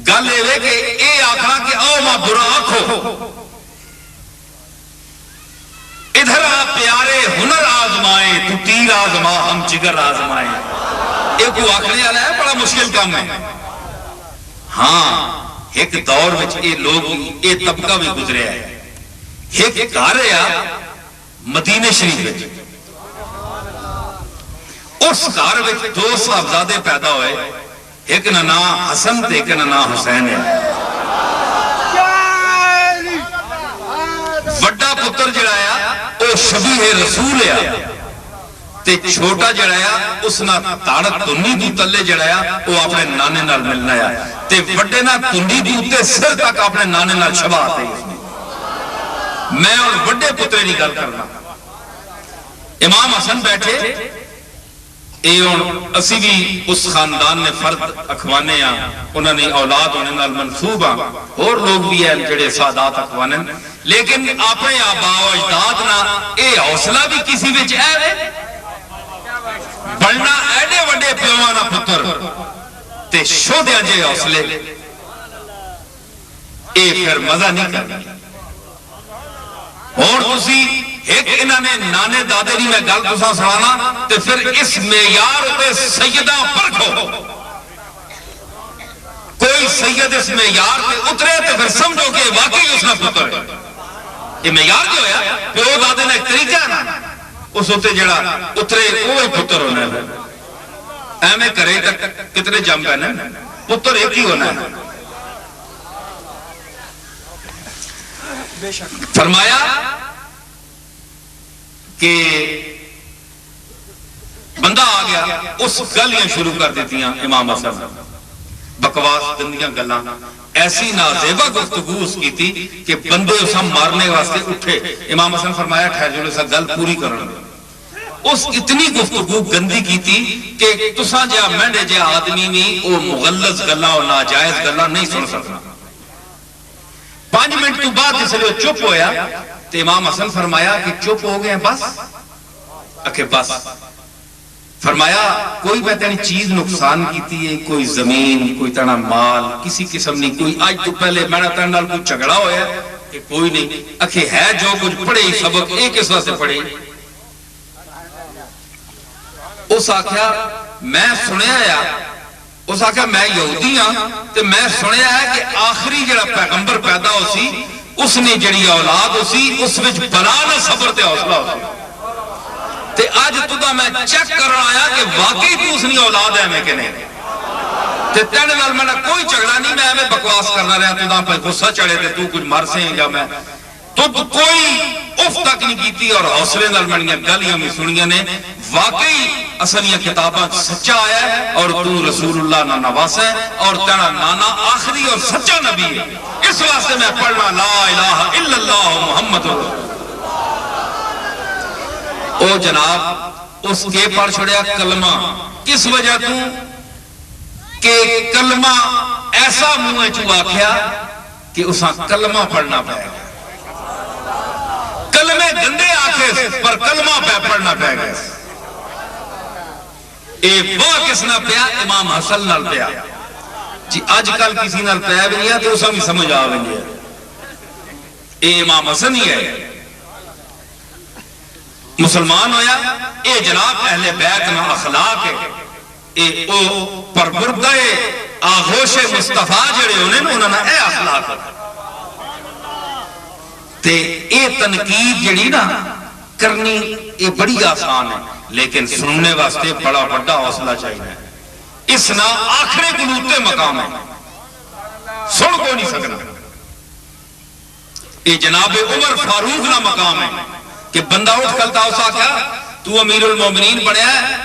گل یہ کہ اے آکھنا کہ آؤ ماں برا آکھو، ادھر آ پیارے ہنر آزمائیں، تو تیر آزما ہم جگر آزمائیں. یہ کو آکھنے والا ہے، بڑا مشکل کام ہے. ہاں ایک دور وچ اے لوگ اے طبقہ بھی گزریا ہے. ایک گھر ہے مدینے شریف وچ، اس گھر وچ دو صاحبزادے پیدا ہوئے، ایک نا نام حسن تے ایک نا نام حسین ہے. وڈا پتر جڑا ہے او شبیہ رسول ہے تے چھوٹا جڑا ہے اس نا تاڑت تنی دی تلے جڑا ہے او اپنے نانے نال ملنا ہے تے وڈے نا تنی دی تے سر تک اپنے نانے نال شبہ آتے ہیں. میں اور وڈے پترے نہیں گل کرنا. امام حسن بیٹھے اے ہن اسی بھی اس خاندان نے فرد اخوانے ہیں، انہوں نے اولاد ہونے نال منصوب ہیں، اور لوگ بھی ہیں جڑے سادات اخوانے، لیکن اپنے آبا و اجداد نہ اے حوصلہ بھی کسی وچ ہے بڑھنا ایڈے وڈے پیوانا پتر تے شودیاں جے حوصلے. اے پھر مزہ نہیں کرنا. اور تسی ایک انہوں نے نانے دادے نہیں میں گل تساں سنانا تے پھر اس معیار تے سیدہ پرکھو. کوئی سید اس معیار تے اترے تے پھر سمجھو کہ واقعی اس نے پتر ہے. یہ معیار جو ہے پیو دادے نے ایک طریقہ ہے نا، اس ہوتے جڑا اترے وہی پتر ہونا ہے. ایمیں کرے تک کتنے جم پہنے پتر ایک ہی ہونا ہے. فرمایا کہ بندہ آ گیا، اس گلیاں شروع کر دیتی ہیں امام حسن، بکواس گندیاں گلاں، ایسی نازیبہ گفتگو اس کی تھی کہ بندے اسا مارنے واسطے اٹھے. امام حسن فرمایا ٹھہر جو اسا گل پوری کرنے. اس اتنی گفتگو گندی کی تھی کہ تساں جا مینڈے جا آدمی نہیں او مغلظ گلاں اور ناجائز گلاں نہیں سن سکنا. 5 منٹ تو بعد جس لئے چپ ہویا تو امام حسن فرمایا کہ چپ ہو گئے ہیں بس. اکھے بس. فرمایا کوئی بہترین چیز نقصان کیتی ہے، کوئی زمین، کوئی تنا مال، کسی قسم نہیں. کوئی آج تو پہلے میرا تن نال کوئی جھگڑا ہویا کہ کوئی نہیں. اکھے ہے جو کچھ پڑھے ہی سبق ایک اس واسطے پڑھے. اس آکھیا میں سنیا یا اس آکھیا میں یہودی ہاں تے میں سنیا ہے کہ آخری جڑا پیغمبر پیدا ہو سی اس نے جڑی اولاد ہو سی اس وچ بلا نہ صبر تے حوصلہ ہو سی. تے آج تو دا میں چیک کرنا آیا کہ واقعی تو اس نے اولاد ہے میں کہ نہیں. تے تینے نال میں کوئی جھگڑا نہیں، میں بکواس کرنا رہا. تو دا پہ غصہ چڑھے تے تو کچھ مر سے یا میں تو کوئی اف تک نہیں کیتی اور حوصلے نال منیاں گلیاں میں سنیاں نے. واقعی اصلیاں کتاباں سچا آیا ہے اور تو رسول اللہ نہ نواس ہے اور تیرا نانا آخری اور سچا نبی ہے. اس واسطے میں پڑھنا لا الہ الا اللہ محمد. او جناب اس کے پڑھ چھوڑیا کلمہ. کس وجہ تو کہ کلمہ ایسا منہ چو آکھیا کہ اساں کلمہ پڑھنا پائے گا. کلمے گندے آکھے پر کلمہ پہ پڑھنا پائے گا. اے وہ کس نہ پیا امام حسن نال پیا جی. آج کل کسی نال پیا بھی نہیں ہے تو اساں بھی سمجھ آویں گے اے امام حسن ہی ہے. مسلمان ہویا اے جناب اہل بیت نہ اخلاق ہے. اے او پربردہ آغوش مصطفیٰ جڑے ہونے انہوں نے اے اخلاق ہے. تے اے تنقید جڑی نا کرنی اے بڑی آسان ہے لیکن سننے واسطے بڑا بڑا حوصلہ چاہیے. اس نا آخرے گلوتے مقام ہے، سن کو نہیں سکنا. اے جناب عمر فاروق نا مقام ہے کہ بندہ اٹھ کلتا اسا کیا تو امیر المومنین بڑھیا ہے.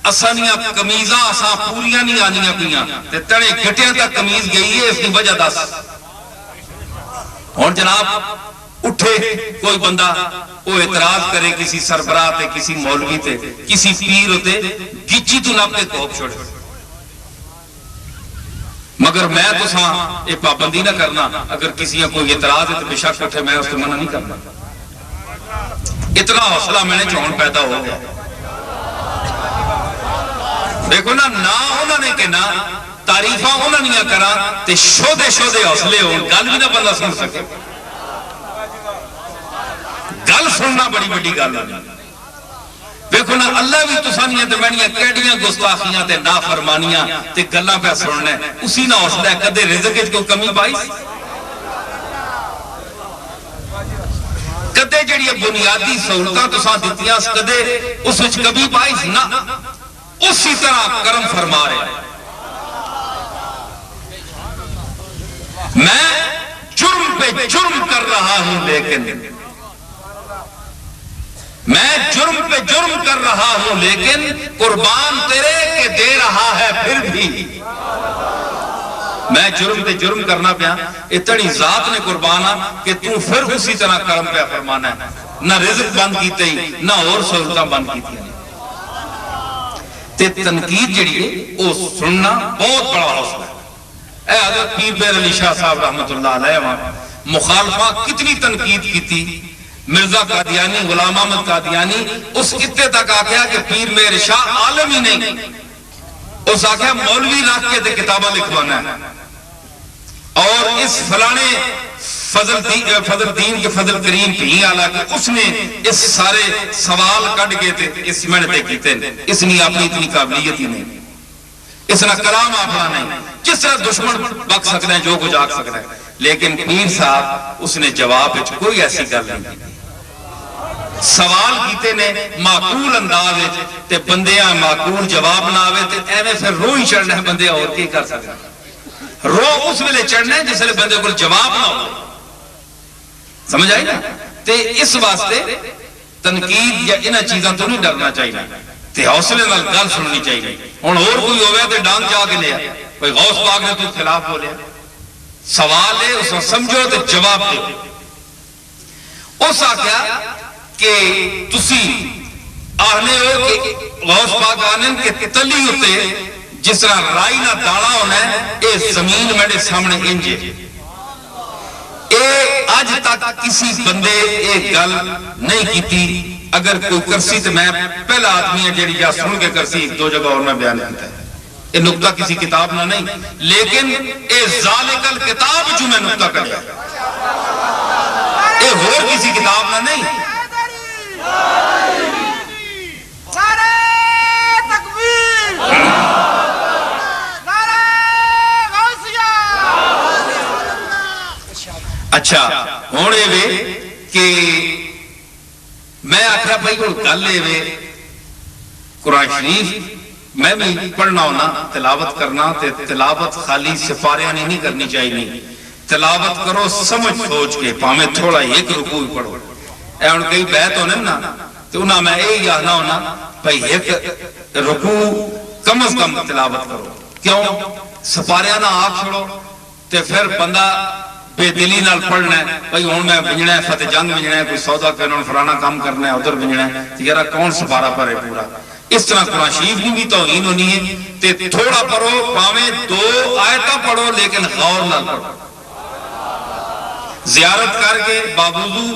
اسانیاں کمیزاں اساں پوریاں نہیں آنیاں پیاں تے تڑے گھٹیاں تک کمیز گئی ہے. اس کی وجہ دس. اور جناب اٹھے کوئی بندہ وہ اعتراض کرے کسی سربراہ تے کسی مولوی تے کسی پیر ہوتے گچی تو ناپ کے کوپ چھوڑے. مگر میں تو یہ پابندی نہ کرنا، اگر کسی کا کوئی اعتراض ہے تو بے شک اٹھے، میں اس کو منع نہیں کرنا. اتنا حوصلہ میں نے چون پیدا ہو گیا. دیکھو نا انہوں نے کہنا تعریفاں انہوں نے کرا تے شودے حوصلے ہو، گل بھی نہ بندہ سن سکے. گل سننا بڑی بڑی گل ہے. دیکھو نا اللہ بھی تسانیاں تے میں کیڑیاں گستاخیاں تے نافرمانیاں تے گلاں پہ سننا ہے، اسی نہ حوصلہ ہے. کدے رزق وچ کوئی کمی پائی؟ کدے جڑی بنیادی سہولتاں تساں دتیاں کدے اس وچ کمی پائی نہ؟ اسی طرح کرم فرما رہے. میں جرم پہ جرم کر رہا ہوں، لیکن میں جرم پہ جرم کر رہا ہوں، لیکن قربان تیرے کے دے رہا ہے پھر بھی. میں جرم پہ جرم کرنا پیا، اتنی ذات نے قربانا کہ تو پھر اسی طرح کرم پہ فرمانا ہے. نہ رزق بند کیتے ہی نہ اور سہولتاں بند کیتی ہیں. تے تنقید جڑی ہے وہ سننا بہت بڑا حوصلہ ہے. اے حضرت پیر بیر علی شاہ صاحب رحمت اللہ علیہ مخالفہ کتنی تنقید کی تھی. مرزا قادیانی، غلام احمد قادیانی اس اتے تک آکھیا کہ پیر میر شاہ عالم ہی نہیں، اس آکھیا مولوی رکھ کے تے کتابہ لکھوانا ہے. اور اس فلانے فضل دین کے فضل کریم بھی آلہ کہ اس نے اس سارے سوال کٹ گئے تھے، اس منتے کیتے ہیں. اس نے اپنی اتنی قابلیت ہی نہیں، اس نے کلام اپنا نہیں. جس طرح دشمن بک سکتے ہیں، جو کچھ آگ سکتے ہیں، لیکن پیر صاحب اس نے جواب کوئی ایسی گل نہیں کی. سوال کیتے نے معقول انداز تے بندیاں معقول جواب نہ آوے تے ایویں پھر رو ہی چڑھنا ہے. بندے اور کی کر سکتے ہیں؟ رو اس ویلے چڑھنا ہے جس ویلے بندے کو جواب نہ ہو. سمجھ آئی نا؟ تے اس واسطے تنقید یا انہاں چیزاں تو نہیں ڈرنا چاہیے تے حوصلے نال گل سننی چاہیے. ہن اور کوئی ہوے تے ڈانگ جا کے لیا کوئی غوث پاک نے تو خلاف بولیا، سوال ہے اس کو سمجھو تے جواب دو. اس آکھیا کہ تسی آنے ہو کہ غوث پاک آنے کہ تلی ہوتے جس طرح رائی نہ دانا ہونا ہے، اے زمین میرے سامنے انجے. اے آج تک کسی بندے ایک گل نہیں کی تھی. اگر کوئی کرسی تو میں پہلا آدمی ہے جیڑی یا سن کے کرسی ایک دو جگہ اور میں بیان کرتا ہے. اے نقطہ کسی کتاب نہ نہیں، لیکن اے ذالک الکتاب جو میں نقطہ کریا اے اور کسی کتاب نہ نہیں. نعرہ تکبیر، نعرہ غوثیہ. اچھا ہونے وے کہ میں آکھا بھائی وہ گل وے قرآن شریف میں بھی پڑھنا ہونا، تلاوت کرنا تے تلاوت خالی سفاریاں نہیں کرنی چاہیے. تلاوت کرو سمجھ سوچ کے، پاہمیں تھوڑا ایک رکوع پڑھو. اے ان کئی بیعت ہونے نا تو انہاں میں اے یادنا ہونا بھائی ایک رکوع کم از کم تلاوت کرو. کیوں؟ سفاریاں نہ آگ چھوڑو تے پھر بندہ بے دلی نال پڑھنا ہے بھائی ہوں میں بنجنا ہے فتح جنگ بنجنا ہے، کوئی سودا کرنا فلانا کام کرنا ہے ادھر بنجنا ہے، یارا کون سفارہ پر ہے پورا. اس طرح قرآن شریف بھی توہین ہونی ہے تے تھوڑا پڑھو، پاویں 2 آیتاں پڑھو لیکن غور نہ پڑھو. زیارت کر کے باوضو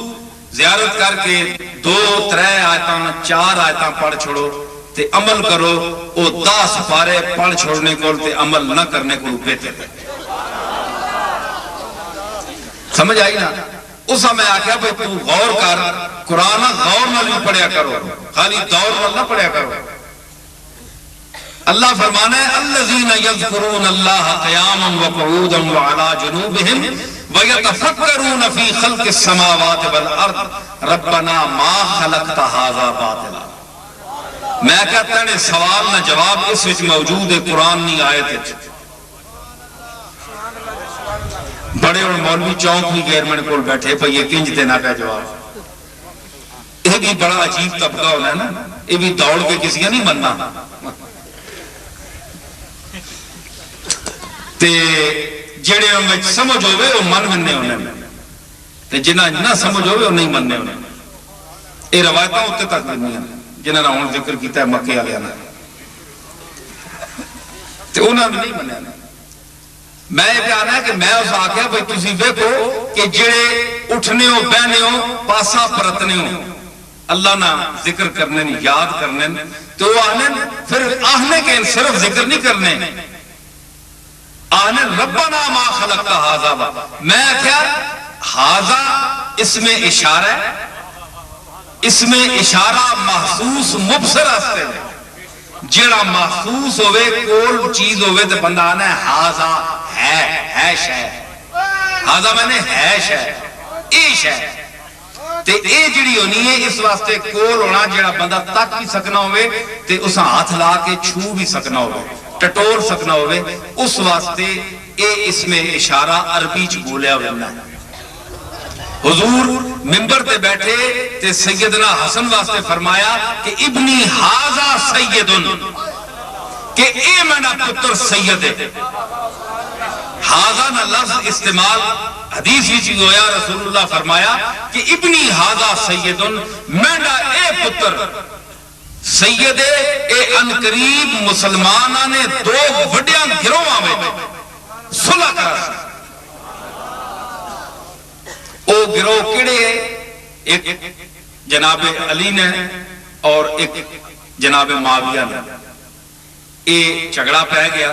زیارت کر کے 2-3 آیتاں 4 آیتاں پڑھ چھوڑو تے عمل کرو. او 10 سفارے پڑھ چھوڑنے کو تے عمل نہ کرنے کو بہتر ہے. سمجھ آئی نا؟ اس میں آکھیا بھئی تو غور کر، قرآن غور نہ بھی پڑھیا کرو، خالی دور نہ پڑھیا کرو. اللہ فرمانا ہے الذین یذکرون اللہ قیاما وقعودا وعلی جنوبہم ویتفکرون فی خلق السماوات والارض ربنا ما خلقت ھذا باطلا. میں کہتا ہے سوال نہ جواب اس وچ موجود ہے قرآن نہیں آیت وچ. بڑے اور مولوی چونک بھی غیر میں کول بیٹھے پہ یہ کنج دینا پہ جواب. یہ بھی بڑا عجیب طبقہ ہونا ہے نا، یہ بھی دوڑ کے کسی کا نہیں مننا. تے جڑے ان میں سمجھ ہوئے وہ من مننے ہونے تے جنہ نہ سمجھ ہوئے وہ نہیں مننے ہونے. یہ روایتاں ہوتے تک نہیں ہیں جنہوں نے ہون ذکر کیتا ہے مکے والے نے تے انہوں نے نہیں مننے. میں یہ کہنا ہے کہ میں اس آخیا بھائی تسی دیکھو کہ جڑے اٹھنے ہو بہنے ہو پاسا پرتنے ہو اللہ نہ ذکر کرنے نہیں یاد کرنے تو آنے پھر آہنے کے صرف ذکر نہیں کرنے آنے ربنا ما خلقت ھذا میں کیا ھذا اس میں اشارہ ہے اس میں اشارہ محسوس مبصر ہستے ہیں جڑا محسوس ہوئے کول چیز ہوئے تو بندہ آنا ہے ھذا ہے شے ھذا میں نے ہے شے اے شے تے اے جڑی ہونی ہے اس واسطے کول ہونا جڑا بندہ تک بھی سکنا ہوئے تے اسا ہاتھ لا کے چھو بھی سکنا ہوئے ٹٹور سکنا ہوئے اس واسطے اے اس میں اشارہ عربی چ بولیا ہونا ہے حضور منبر تے بیٹھے تے سیدنا حسن واسطے فرمایا کہ ابنی ھذا سیدن کہ اے میرا پتر سید ہے ھذا نہ لفظ استعمال حدیث ہی چیز ہویا رسول اللہ فرمایا کہ ابنی ھذا سیدن میرا اے پتر سید اے انقریب مسلمانہ نے دو وڈیاں گروہاں میں صلح کرا سی او گروہ کڑے ایک جناب علی نے اور ایک جناب معاویہ نے اے جھگڑا پہ گیا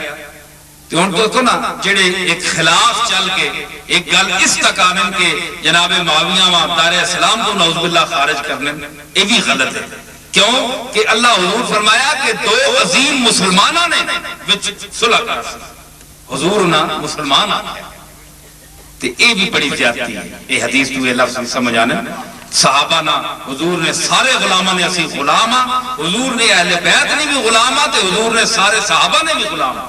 تو ان کو نا جڑے ایک خلاف چل کے ایک گل اس تک آنے کے جناب معاویہ وہاں دار اسلام کو نعوذ باللہ خارج کرنے یہ بھی غلط ہے کیوں کہ اللہ حضور فرمایا کہ دو عظیم مسلمانہ نے وچ صلح کر حضور نا مسلمان آنے تو یہ بھی بڑی زیادتی ہے یہ حدیث تو یہ لفظ سمجھ آنے صحابہ نا حضور نے سارے غلامہ نے اسی غلامہ حضور نے اہل بیت نے بھی غلامہ تو حضور نے سارے صحابہ نے بھی غلامہ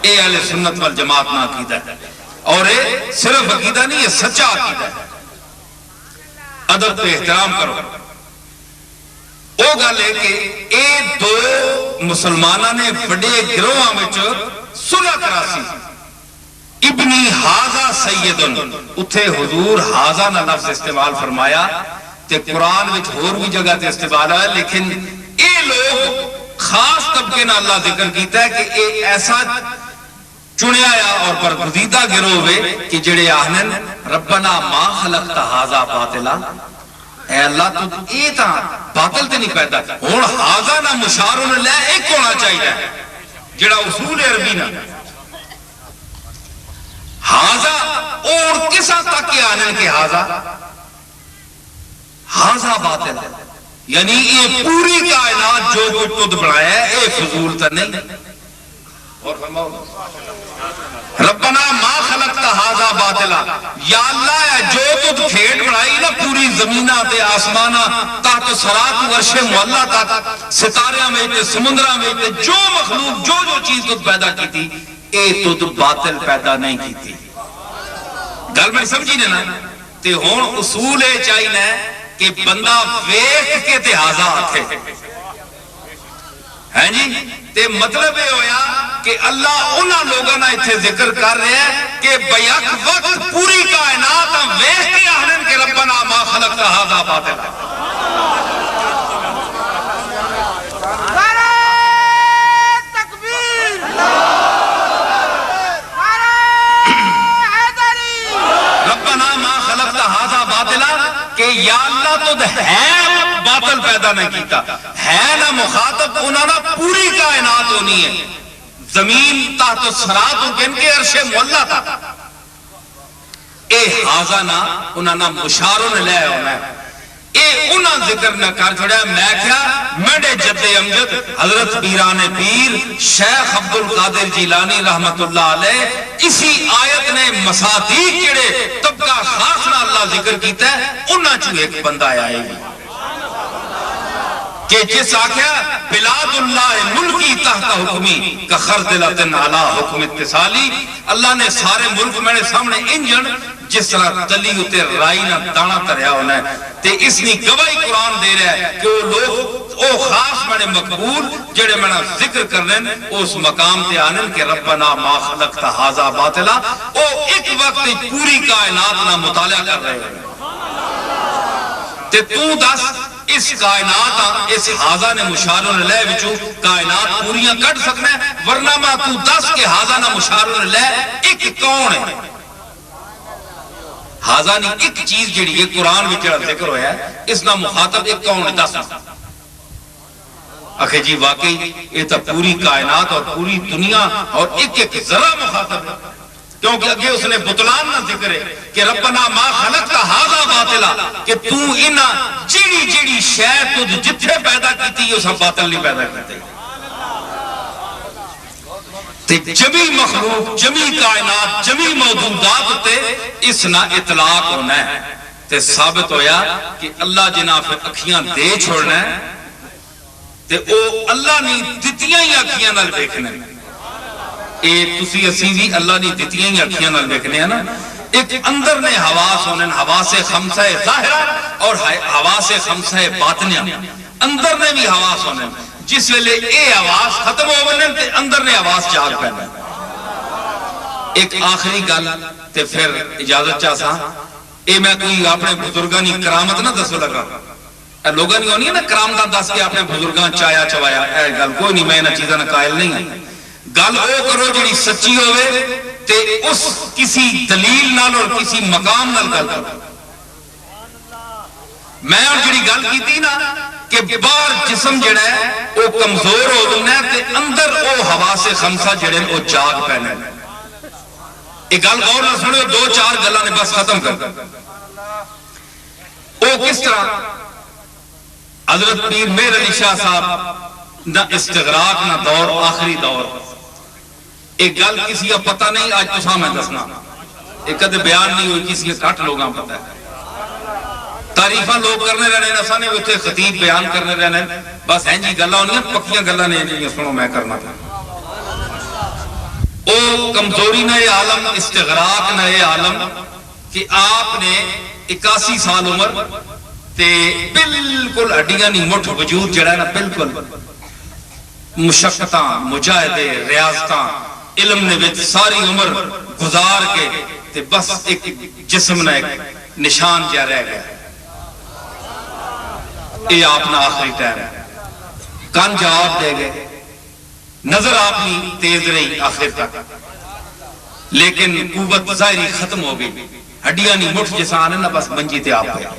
اے اہل سنت والجماعت نا عقیدہ ہے اور اے صرف عقیدہ نہیں یہ سچا عقیدہ ہے ادب تو احترام کرو او گل ہے کہ اے دو مسلمانہ نے بڑے گروہاں وچ صلح کراسی ابنی ھذا سیدن اتھے حضور ھذا نہ لفظ استعمال فرمایا تے قرآن وچ اور بھی جگہ تے استعمال ہے لیکن اے لوگ خاص طبقے نہ اللہ ذکر کیتا ہے کہ اے ایسا چنیا یا اور برگزیدہ گروہ ہوئے کہ جڑے آہنن ربنا ما خلقت ھذا باطلا اے اللہ تو اے تا باطل تے نہیں پیدا ہون ھذا نہ مشارن لے ایک ہونا چاہیے جڑا اصول عربی نہ ھذا اور کسا تک کے آنے کے ھذا باطل ہے یعنی یہ پوری کائنات جو کچھ خود بنایا ہے اے فضول تا نہیں اور فرماؤ ربنا ما خلقت ھذا باطلا یا اللہ جو خود کھیڑ بنائی نا پوری زمینہ تے آسمانہ تحت سرات ورش معلہ تک ستاریاں میں تے سمندرہ میں تے جو مخلوق جو چیز خود پیدا کی تھی اے تو باطل پیدا نہیں کی تھی گل میں سمجھی نا تے ہون اصول ہے چاہیے کہ بندہ ویکھ کے تے ھذا آکھے ہیں جی تے مطلب یہ ہویا کہ اللہ انہاں لوگاں نہ اتھے ذکر کر رہے ہیں کہ بیک وقت پوری کائنات ویکھ کے آہنن کہ ربنا ما خلقت ھذا باطلا کہ یا اللہ تو ہے باطل پیدا نہیں کیتا ہے نا مخاطب انہاں نا پوری کائنات ہونی ہے زمین تحت سرات ہوں کہ ان کے عرش معلہ تھا اے ھذا نا انہاں نا مشارن لے ہونا ہے اے انہاں ذکر نہ کر چھوڑا میں کیا میڈے جد امجد حضرت پیران پیر شیخ عبدالقادر جیلانی رحمت اللہ علیہ اسی آیت نے مصادیق کیڑے طبقہ خاص نہ اللہ ذکر کیتا ہے انہاں چو ایک بندہ آئے گی کہ جس آکھیا بلاد اللہ ملکی تحت حکمی کا خردلتن علی حکم اتصالی اللہ نے سارے ملک میرے سامنے انجن جس طرح تلی ہوتے رائی نہ دانا تریا ہونا ہے تے اس نے گواہی قرآن دے رہا ہے کہ وہ لوگ او خاص میں مقبول جڑے میں ذکر کر رہے ہیں اس مقام تے آنن کہ ربنا ما خلقت ھذا باطلا او ایک وقت پوری کائنات نہ مطالعہ کر رہے ہیں تے تو دس اس کائنات اس حاضہ نے مشار لے وچوں کائنات پوریاں کٹ سکنا ہے، ورنہ میں تو دس کے حاضہ نہ مشار لے ایک کون ہے؟ حاضہ نہیں ایک چیز جڑی ہے قرآن وچ جڑا ذکر ہویا ہے اس نہ مخاطب ایک کون ہے دس آخے جی واقعی یہ تو پوری کائنات اور پوری دنیا اور ایک ایک ذرا مخاطب ہے، کیونکہ اگے اس نے بطلان نہ ذکر ہے کہ ربنا ما خلقت ھذا باطلا، کہ تو انہاں جیڑی جیڑی شے تجھ جتھے پیدا کیتی اس باطل نہیں پیدا کیتی تے جمی مخلوق جمی کائنات جمی موجودات تے اس نہ اطلاق ہونا ہے تے ثابت ہویا کہ اللہ جناب پھر اکھیاں دے چھوڑنا ہے تے او اللہ نے دتیاں ہی اکھیاں نال دیکھنا ہے، اے تسی اسی بھی اللہ نے دتیاں ہی اکھیاں نال دیکھنے ہیں نا، ایک اندر نے حواس ہونے حواس خمسہ ظاہرہ اور حواس خمسہ باطنہ، اندر نے بھی حواس ہونے جس ویلے اے حواس ختم ہو گئے تے اندر نے حواس جاگ پہنا۔ ایک آخری گل تے پھر اجازت چاہتا اے میں کوئی اپنے بزرگانی کرامت نہ دسو لگا، لوگوں نہیں ہونی ہے نا کرامت دس کے اپنے بزرگاں چایا چوایا، اے گل کوئی نہیں، میں انہاں چیزاں نہ قائل نہیں ہے، گل او کرو جڑی سچی ہوئے تے اس کسی دلیل نال اور کسی مقام نال گل کرو۔ میں اور جڑی گل کی تھی نا کہ باہر جسم جڑا ہے وہ کمزور ہو جانا ہے تے اندر او حواس خمسہ جڑے وہ جاگ پہنے، ایک گل غور نہ سنو، دو چار گلاں نے بس ختم کر او کس طرح حضرت پیر مہر علی شاہ صاحب نہ استغراق نہ دور آخری دور، ایک گل کسی کا پتہ نہیں آج تو سامنے دسنا، ایک کدے بیان نہیں ہوئی کسی کے کٹ لوگاں پتہ ہے، تعریفہ لوگ کرنے رہنے نسا نے وہ خطیب بیان کرنے رہنے، بس ہیں جی گلہ ہونی ہیں پکیاں گلہ نہیں جی سنو میں کرنا تھا۔ او کمزوری نہ یہ عالم استغراق نہ یہ عالم کہ آپ نے 81 سال عمر تے بالکل ہڈیاں نہیں مٹھ وجود جڑا ہے نا بالکل مشقتاں مجاہدے ریاضتاں علم نے وچ ساری عمر گزار کے تے بس ایک جسم نہ ایک نشان جا رہ گیا، یہ آپ نے آخری ٹائم کان جواب دے گئے، نظر آپ نے تیز رہی آخر تک، لیکن قوت ظاہری ختم ہو گئی، ہڈیاں نہیں مٹھ جیسا آنے نا بس منجی تے آپ گیا،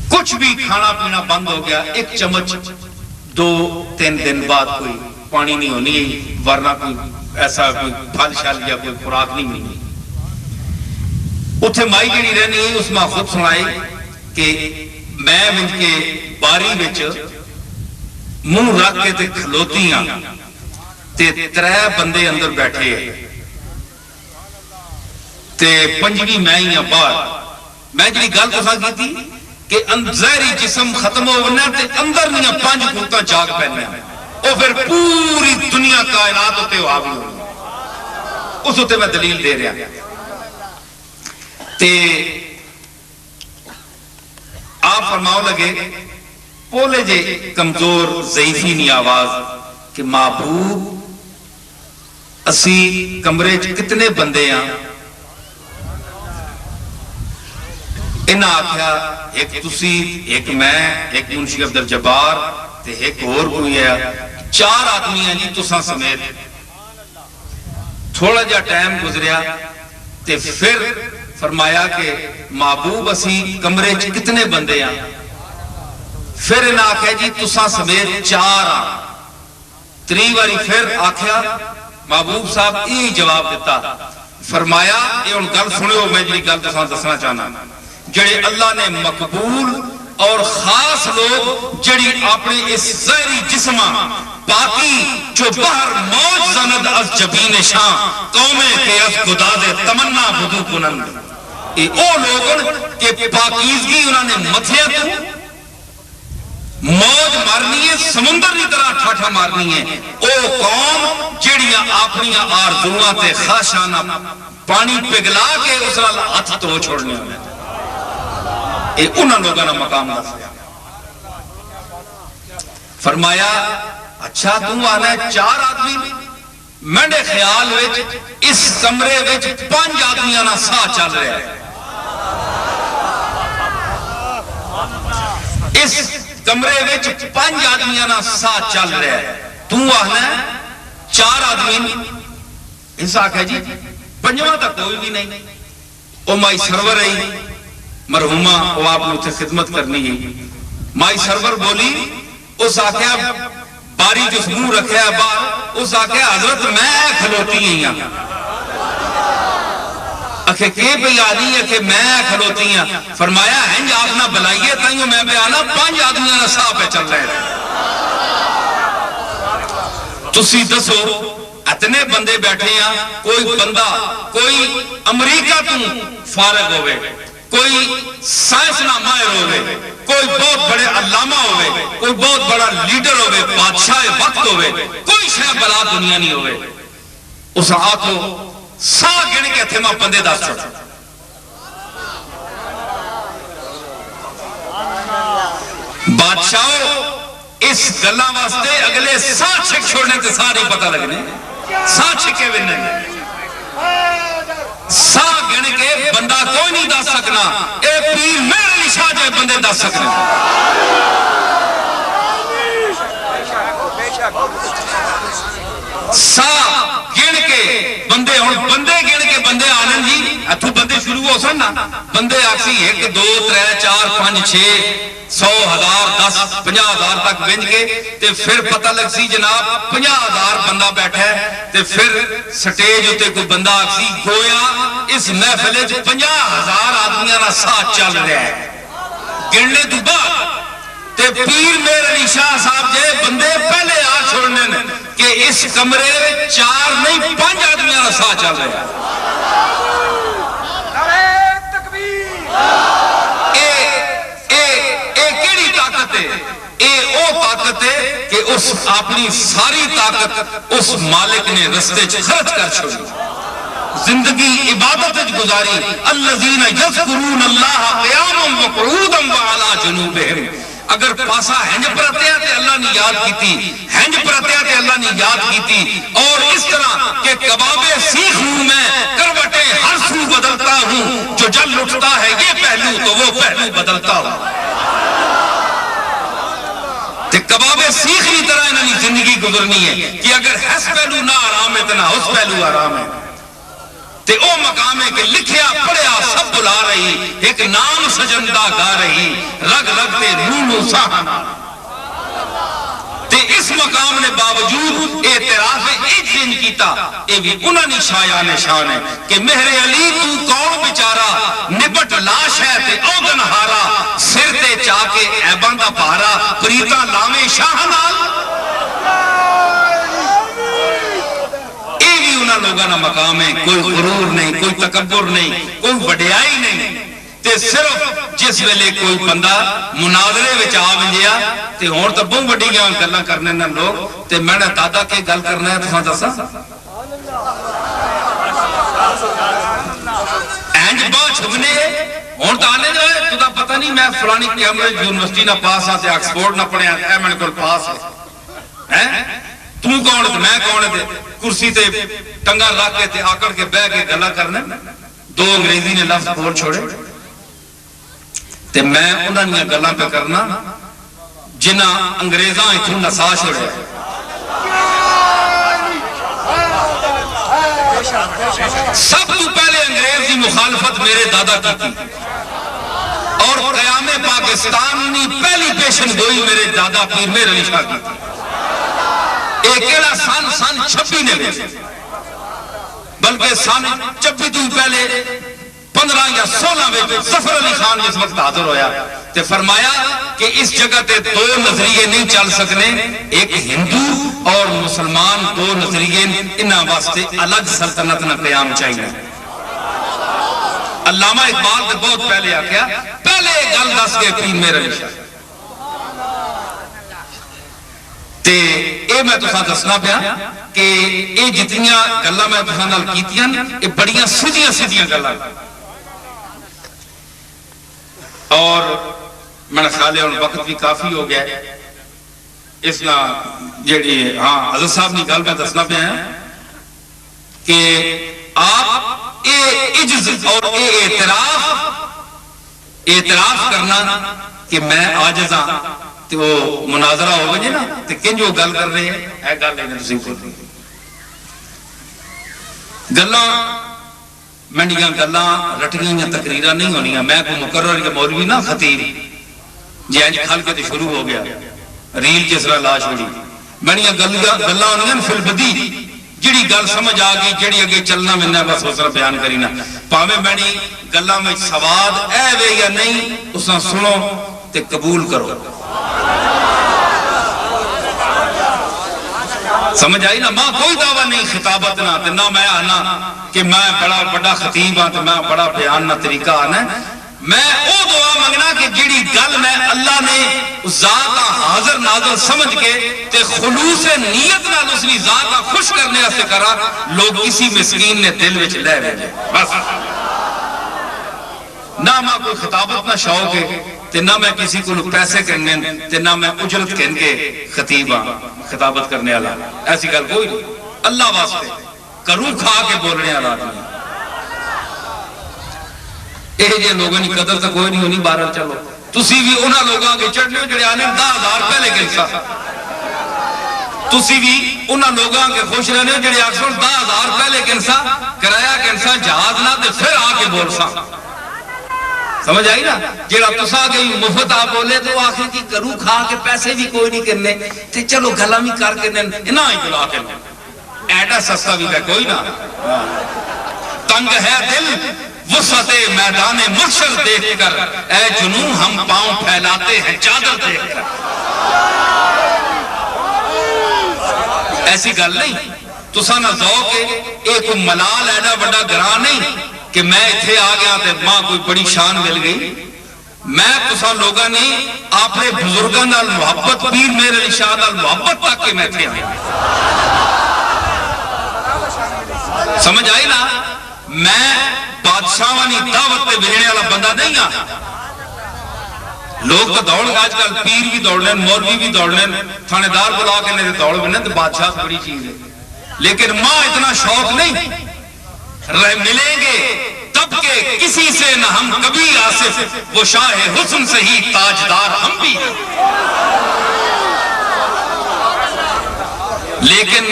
کچھ بھی کھانا پینا بند ہو گیا، ایک چمچ 2-3 دن بعد کوئی پانی نہیں ہونی ورنہ کوئی ایسا کوئی پھل شل یا کوئی خوراک نہیں ملنی۔ اتھے مائی جڑی رہنی ہے اس میں خود سنائی کہ میں ان کے باری وچ منہ رکھ کے تے کھلوتی ہاں تے 3 بندے اندر بیٹھے ہیں تے 5ویں میں ہی ہاں باہر، میں جڑی گل تساں کی تھی کہ ظاہری جسم ختم ہونا تے اندر نہیں 5 قوتاں جاگ پہنے ہیں، اور پھر پوری دنیا کائنات ہوتے ہو حاوی ہوئی، اس ہوتے میں دلیل دے رہا تے آپ فرماؤ لگے بولے جے کمزور ضعیفی نہیں آواز کہ محبوب اسی کمرے کتنے بندے ہیں، انہاں آکھیا ایک تسی ایک میں ایک منشی عبدالجبار تے ایک اور کوئی ہے، 4 آدمی ہیں جی تساں سمیت۔ تھوڑا جا ٹائم گزریا تے پھر فرمایا کہ محبوب اسی کمرے کتنے بندے ہیں، پھر انہاں آکھیا جی تساں سمیت 4 آں، 3 واری پھر آکھیا محبوب صاحب یہی جواب دیتا، فرمایا یہ ان گل سنو میں جی گل تساں دسنا چاہنا، جڑے اللہ نے مقبول اور خاص لوگ جڑی اپنے اس ظاہری جسمہ باقی جو بہر موج زند از جبین شاہ قومیں کے از گداز تمنا بدو کنند، او لوگن کہ پاکیزگی انہوں نے متھیاں تو موج مارنی ہے سمندر کی طرح ٹھاٹھا مارنی ہے، او قوم جڑیاں اپنی آرزوਆਂ تے خواہشاں پانی پگھلا کے اس نال ہاتھ تو چھوڑنے ہونے، اے انہاں لوگاں دا مقام دسیا۔ فرمایا اچھا تم آنا ہے 4 آدمی، میرے خیال وچ اس کمرے وچ 5 آدمیاں نا سا چل رہا ہے، اس کمرے وچ 5 آدمیاں نہ سا چل رہا ہے، تو آنا 4 آدمی، اس آکھا جی 5واں تک کوئی بھی نہیں۔ او مائی سرور رہی مرحومہ، وہ آپ نے خدمت کرنی ہے، مائی سرور بولی، اس آکھا باری جس منہ رکھے باہر، اس آکھا حضرت میں کھلوتی ہیں، اکھے کے بھی آدھی ہے کہ میں کھلوتی ہیں، فرمایا ہنج آپ نہ بلائیے تائیوں میں بھی آنا 5 آدمیاں نہ صاحب پہ چل رہے تھے۔ تسی دسو اتنے بندے بیٹھے ہیں، کوئی بندہ کوئی امریکہ تو فارغ ہوئے، کوئی سائنسنا ماہر ہوئے، کوئی بہت بڑے علامہ ہوئے، کوئی بہت بڑا لیڈر ہوئے، بادشاہ وقت ہوئے، کوئی شاید بلا دنیا نہیں ہوئے، اس آتھو سا گن کے تھے ماں بندے 10 چھوڑ۔ بادشاہوں اس گلہ واسطے اگلے سا چھک چھوڑنے تے سا نہیں پتہ لگنے، سا چھکے ونے سا گن کے بندہ کوئی نہیں 10 سکنا، اے پیر میرے علی شاہ جائے بندے 10 سکنے۔ سا گن کے بندے ہون، بندے گن کے بندے آنن جی اتھو بندے شروع ہو سن نا، بندے آکسی 1 2 3 4 5 6 100 1000 10 50,000 تک بنج کے تے پھر پتہ لگ سی جناب 50,000 بندہ بیٹھا ہے، تے پھر سٹیج ہوتے کوئی بندہ آکسی گویا اس محفلے جو 50,000 آدمیاں نہ ساتھ چل رہا ہے، گننے تو بعد تے پیر میرے علی شاہ صاحب جے بندے پہلے آ چھوڑنے نے کہ اس کمرے 4 نہیں 5 آدمیاں نہ ساتھ چل رہا ہے۔ کہ اس اپنی ساری طاقت اس مالک نے رستے خرچ کر چھوڑی، زندگی عبادت گزاری۔ الذین یذکرون اللہ قیاما وقعودا وعلی جنوبہم، اگر پاسا ہنج پرتیا تے اللہ نے یاد کیتی، ہنج پرتیا تے اللہ نے یاد کیتی، اور اس طرح کہ کبابے سیخ ہوں میں کروٹیں ہر سو بدلتا ہوں، جو جل اٹھتا ہے یہ پہلو تو وہ پہلو بدلتا ہوں۔ کبابے سیخی طرح انہوں نے زندگی گزرنی ہے کہ اگر اس پہلو نہ آرام ہے تو نہ اس پہلو آرام ہے، تے او مقام ہے کہ لکھیا پڑھیا سب بلا رہی، ایک نام سجندہ گا رہی، رگ رگ تے نونو ساہنا، تے اس مقام نے باوجود اعتراف اجن کیتا، اے بھی انہوں نے شایان شان ہے کہ مہر علی تو کون بچارا نبٹ لاش ہے تے اوگن ہارا، سر تے چاکے ایبان دا پارا، پریتا لامے شاہ نال، اے بھی انہوں لوگاں نا مقام ہے، کوئی غرور نہیں، کوئی تکبر نہیں، کوئی وڈیائی نہیں، تے صرف جس ویلے کوئی بندہ مناظرے وچ آ ونجیا تے ہون تے بہت وڈی گلاں کرنے نا لوگ، تے میں نے دادا کے گل کرنا ہے تساں دسا اینج با چھگنے ہون تے آنے جو ہے تو پتہ نہیں میں فلانی کیمبرج یونیورسٹی نہ پاس آتے آکسفورڈ نہ پڑھے اے میں نے کول پاس ہے، تو کون ہے میں کون ہے، کرسی تے ٹنگا رکھ کے تے آکڑ کے بہ کے گلاں کرنے، 2 انگریزی نے لفظ بول چھوڑے تے میں انہوں نے گلاں پہ کرنا جنہ انگریزاں اتھوں نسا چھوڑے۔ سب تو پہلے انگریز کی مخالفت میرے دادا کی تھی، اور قیام پاکستانی پہلی پیشن گوئی میرے دادا پیر میرے علی شاہ کی تھی۔ ایک ایڑا سن 26 نے بھی، بلکہ سن 26 تو پہلے 15 یا 16 میں ظفر علی خان جس وقت حاضر ہویا تے فرمایا کہ اس جگہ تے 2 نظریے نہیں چل سکنے، ایک ہندو اور مسلمان 2 نظریے انہاں واسطے الگ سلطنت نہ قیام چاہیے۔ علامہ اقبال تے بہت پہلے آکیا پہلے گل دس کے پیر میرے علی شاہ تے اے میں تساں دسنا پیا کہ اے جتنیاں گلاں میں تساں نال کیتیاں اے بڑیاں سیدھیاں سیدھیاں گلاں، اور میں نے خیال ہے وقت بھی کافی ہو گیا ہے، اس نا جیڑی ہاں حضرت صاحب نے گل میں دسنا پہ ہیں کہ آپ اے عجز اور اے اعتراف کرنا کہ میں عاجز ہاں تے وہ مناظرہ ہو گئے نا تے کنج وہ گل کر رہے ہیں اے گل نہیں تسی بول رہے گلاں منڈیاں گلاں رٹیاں تقریراں نہیں ہونیاں میں کوئی مقرر کہ مولوی نہ خطیب جی انج کھل کے تے شروع ہو گیا ریل جس طرح لا چھوڑی بڑیاں گلاں ہونیاں فل بدی جڑی گل سمجھ آ گئی جڑی اگے چلنا ملنا بس اس طرح بیان کرینا پاویں بڑی گلاں میں سواد اے وے یا نہیں اساں سنو تے قبول کرو سمجھ آئی نا ماں کوئی دعویٰ نہیں خطابت نہ میں آنا کہ میں بڑا بڑا خطیب ہاں تو میں بڑا بیان نہ طریقہ آنا میں او دعا منگنا کہ جڑی گل میں اللہ نے ذات حاضر ناظر سمجھ کے تے خلوص نیت نال اس نے ذات خوش کرنے سے کرا لوگ کسی مسکین نے دل وچ لے ویجے بس نہ میں کوئی خطابت نہ شوق ہے تے نہ میں کسی کو پیسے کرنے تے نہ میں اجرت کہن کے خطیب ہاں خطابت کرنے والا ایسی گل کوئی نہیں اللہ واسطے کروں کھا کے بولنے والا نہیں یہ جے لوگوں کی قدر تو کوئی نہیں ہونی بارہ چلو تسی بھی انہاں لوگاں کے چڑھنے جڑے آنے 10,000 پہلے گنسا تسی بھی انہاں لوگاں کے خوش رہنے جڑے اکثر 10,000 پہلے گنسا کرایہ گنسا جہاز نہ تے پھر آ کے بولسا سمجھ آئی نا جیڑا تسا گئی مفت آپ بولے تو آخر کی کروں کھا کے پیسے بھی کوئی نہیں کرنے تے چلو گھلا بھی کر کے نہ ہی بلا کے ایڈا سستا بھی ہے کوئی نہ تنگ ہے دل وسعت میدان محشر دیکھ کر اے جنوں ہم پاؤں پھیلاتے ہیں چادر دیکھ کر ایسی گل نہیں تسا نہ ذوق ایک ملال ایڈا بڑا گراں نہیں کہ میں اتھے آ گیا تے ماں کوئی بڑی شان مل گئی میں تسا لوگاں نے اپنے بزرگاں نال محبت پیر میرے علی شاہ نال محبت تک کے میں تھے آیا سمجھ آئی نا میں بادشاہوانی دعوت پہ بھیجنے والا بندہ نہیں ہاں لوگ تو دوڑ آج کل پیر بھی دوڑ لیں مولوی بھی دوڑ لیں تھانے دار بلا کے نہیں دوڑ بنے تو بادشاہ بڑی چیز ہے لیکن ماں اتنا شوق نہیں ملیں گے تب کہ کسی سے نہ ہم کبھی آصف وہ شاہ حسن سے ہی تاجدار ہم بھی لیکن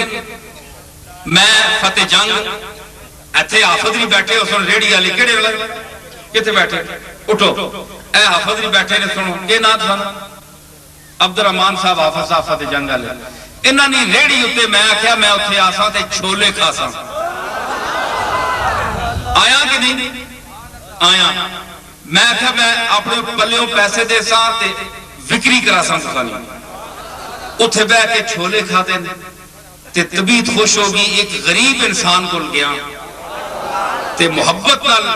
میں فتح جنگ ایتھے حافظ بھی بیٹھے اس نے ریڈی والی کیڑے والے کتے بیٹھے اٹھو اے حافظ بھی بیٹھے نے سنو کہ نام سن عبد الرحمان صاحب حافظ صاحب فتح جنگ والے انہاں نے ریڈی اتے میں آکھیا میں اتھے آساں تے چھولے کھاساں آیا کہ نہیں آیا میں کہا میں اپنے پلیوں پیسے دے ساں تے وکری کرا ساں سکھانی اتھے بے کے چھولے کھاتے تے طبیعت خوش ہوگی ایک غریب انسان کو گیا تے محبت نال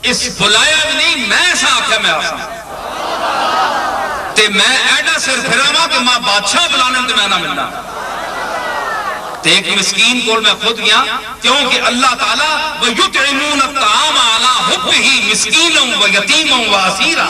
اس بلایا بھی نہیں میں ایسا آکھا میں آسا تے میں ایڈا سر پھراما کہ ماں بادشاہ بلانے تے میں نہ ملنا ایک مسکین کو میں خود گیا کیونکہ اللہ تعالیٰ وَيُطْعِمُونَ الطَّعَامَ عَلَىٰ حُبِّهِ مِسْكِينًا وَيَتِيمًا وَأَسِيرًا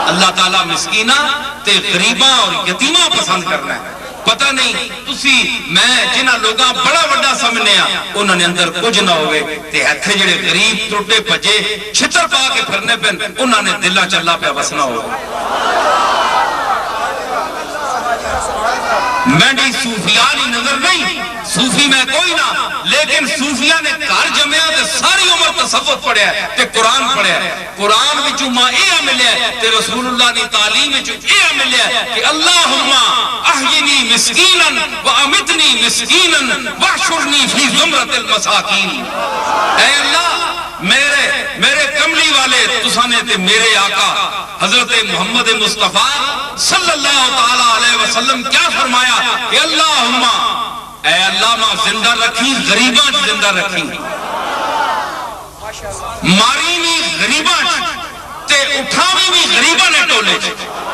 اللہ تعالیٰ مسکینہ تے غریباں اور یتیماں پسند کرنا ہے پتہ نہیں تسی میں جنہ لوگاں بڑا بڑا سمجھنے ہیں انہوں نے اندر کچھ نہ ہوئے تے ایتھے جڑے غریب ٹوٹے بھجے چھتر پا کے پھرنے پہ انہوں نے دلہ چلا پہ وسنا ہوئے میں بھی صوفیانی نظر نہیں صوفی میں کوئی نہ لیکن صوفیہ نے کار جمعہ تے ساری عمر تصوف پڑھیا ہے تے قرآن پڑھیا ہے قرآن وچوں ماں اے ملیا ہے تے رسول اللہ نے تعلیم وچوں اے ملیا ہے کہ اللہم احینی مسکینا وامتنی مسکینا واحشرنی فی زمرۃ المساکین اے اللہ میرے کملی والے تسانے تے میرے آقا حضرت محمد مصطفیٰ صلی اللہ تعالیٰ علیہ وسلم کیا فرمایا کہ اللہم اے اللہ ماں زندہ رکھی غریباں زندہ رکھی مارینی غریباں تے اٹھاوی بھی غریباں نے ٹولے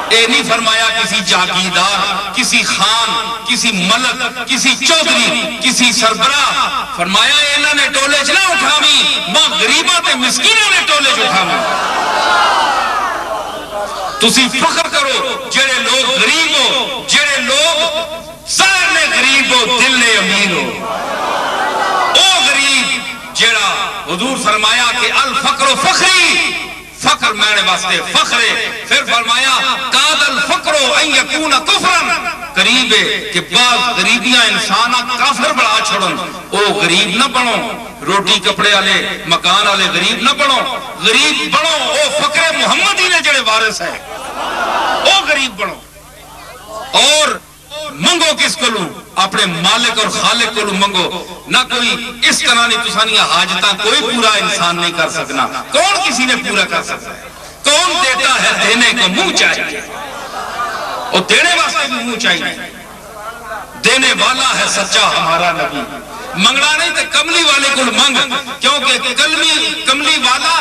اے نہیں فرمایا کسی جاگیردار کسی خان کسی ملک کسی چودھری کسی سربراہ فرمایا انہوں نے ٹولے چلا اٹھاوی ماں غریباں تے مسکینوں نے ٹولے اٹھاوی تسی فخر کرو جڑے لوگ غریب ہو جڑے لوگ ظاہر نے غریب ہو دل نے امین ہو او غریب جڑا حضور فرمایا کہ الفقر فخری فقر میرے واسطے فخر ہے. پھر فرمایا قاد الفقر ان یکون کفرا، قریب ہے کہ بعض غریبیاں انسان کافر بڑا چھوڑن. او غریب نہ بنو، روٹی کپڑے والے مکان والے غریب نہ بنو، غریب بنو او فقر محمدی نے جڑے وارث ہے او غریب بنو. اور منگو کس کو لوں؟ اپنے مالک اور خالق کو لوں منگو. نہ کوئی اس طرح نہیں تسانیاں حاجتاں کوئی پورا انسان نہیں کر سکنا. کون کسی نے پورا کر سکتا ہے؟ کون دیتا ہے؟ دینے کو منہ چاہیے، اور دینے واسطے بھی منہ چاہیے. دینے والا ہے سچا ہمارا نبی. منگنا نہیں تو کملی والے کو منگ، کیونکہ کملی والا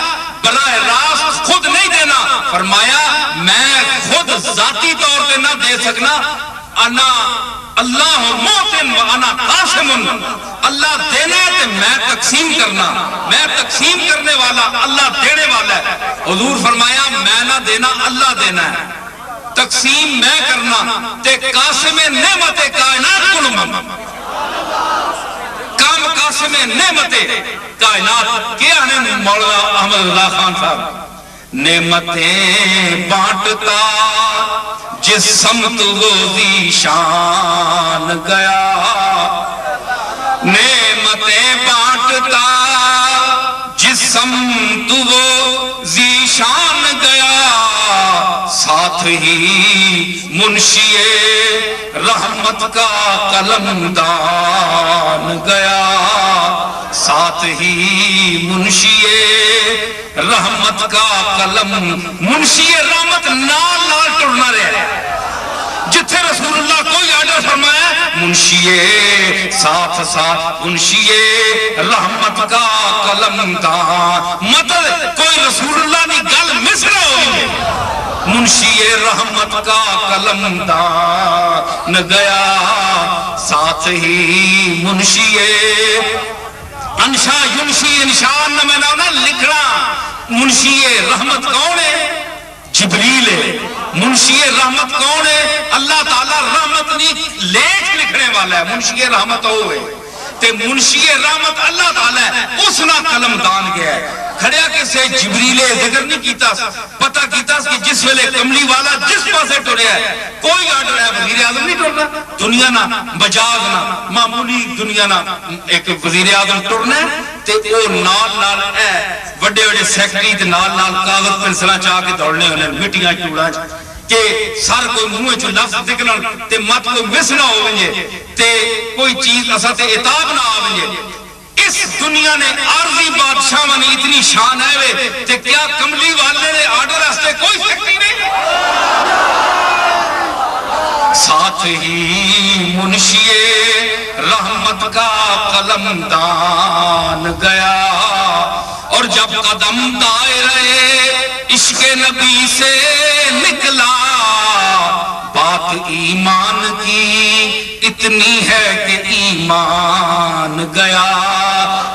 براہ راست خود نہیں دینا. فرمایا میں خود ذاتی طور پہ نہ دے سکنا، انا اللہ موتن و انا قاسم. اللہ دینا ہے تو میں تقسیم کرنا، میں تقسیم کرنے والا، اللہ دینے والا ہے. حضور فرمایا میں نہ دینا، اللہ دینا ہے، تقسیم میں کرنا. تے قاسم نعمت کائنات کو منگ. کام قاسم نعمت کائنات کیا ہے مولانا احمد اللہ خان صاحب؟ نعمتیں بانٹتا جس سمت وہ ذیشان گیا، نعمتیں بانٹتا جس سمت وہ ذیشان گیا، ساتھ ہی منشی رحمت کا قلم دان گیا، ساتھ ہی منشی رحمت کا قلم. منشی رحمت نال نال ٹرنا رہے. جتھے رسول اللہ کوئی آرڈر فرمایا منشی ساتھ ساتھ منشی رحمت کا قلم دان. مطلب کوئی رسول اللہ نے گل مس نہ ہوئی، منشی رحمت کا قلم دان گیا، ساتھ ہی منشی انشا ینشی انشان نہ میں نہ لکھنا. منشی رحمت کون ہے؟ جبریل ہے. منشی رحمت کون ہے؟ اللہ تعالیٰ رحمت نہیں لیکھ لکھنے والا ہے. منشی رحمت وہ ہے تے منشی رحمت اللہ تعالیٰ ہے، اس نہ قلم دان گیا ہے. کھڑیا کہ سے جبریل ذکر نہیں کیتا، پتہ کیتا کہ جس ویلے کملی والا جس پاسے ٹریا ہے کوئی آرڈر ہے وزیر اعظم نہیں ٹرنا. دنیا نہ بجاز نہ معمولی دنیا نہ ایک وزیر اعظم ٹرنا ہے تے او نال نال اے بڑے بڑے سیکٹری تے نال نال کاغذ پنسلاں چاہ کے دوڑنے ہونے مٹیاں چوڑاں کہ سر کوئی منہ چ لفظ نکلن تے مت کوئی مس نہ ہوونگے تے کوئی چیز اساں تے عتاب نہ آونگے. اس دنیا نے عارضی بادشاہ نے اتنی شان ہے وے تے کیا کملی والے نے آرڈر واسطے کوئی سیکٹری نہیں؟ ساتھ ہی منشی رحمت کا قلم دان گیا، اور جب قدم دائرے عشق نبی سے نکلا، بات ایمان کی اتنی ہے کہ ایمان گیا.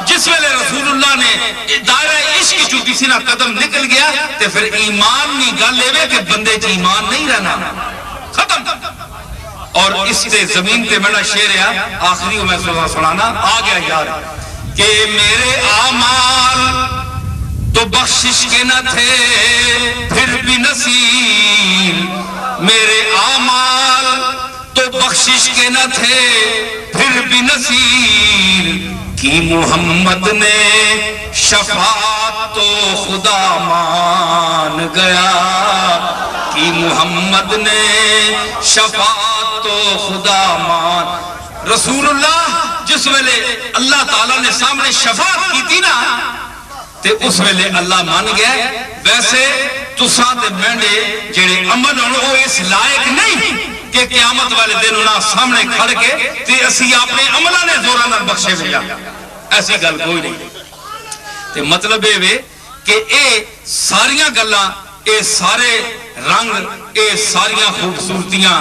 جس ویلے رسول اللہ نے دائرہ عشق جو کسی نہ قدم نکل گیا تو پھر ایمان نہیں گل لے کہ بندے چ ایمان نہیں رہنا، ختم. اور اس سے زمین پہ میرا شعر ہے آخری میں سنانا آ گیا یار کہ میرے اعمال تو بخشش کے نہ تھے پھر بھی نصیب، میرے اعمال تو بخشش کے نہ تھے پھر بھی نصیب، کی محمد نے شفاعت تو خدا مان گیا، کی محمد نے شفاعت تو خدا مان. رسول اللہ جس ویلے اللہ تعالیٰ نے سامنے شفاعت کی تھی نا تے اس ویلے اللہ مان گیا. ویسے تساں تے مینڈے جڑے عمل ہون او اس لائق نہیں کہ قیامت والے دن انہاں سامنے کھڑ کے تے اسی اپنے عملاں نے زوراں نال بخشے ویا، ایسی گل کوئی نہیں. تے مطلب اے وے کہ اے ساریاں گلاں، اے سارے رنگ، اے ساریاں خوبصورتیاں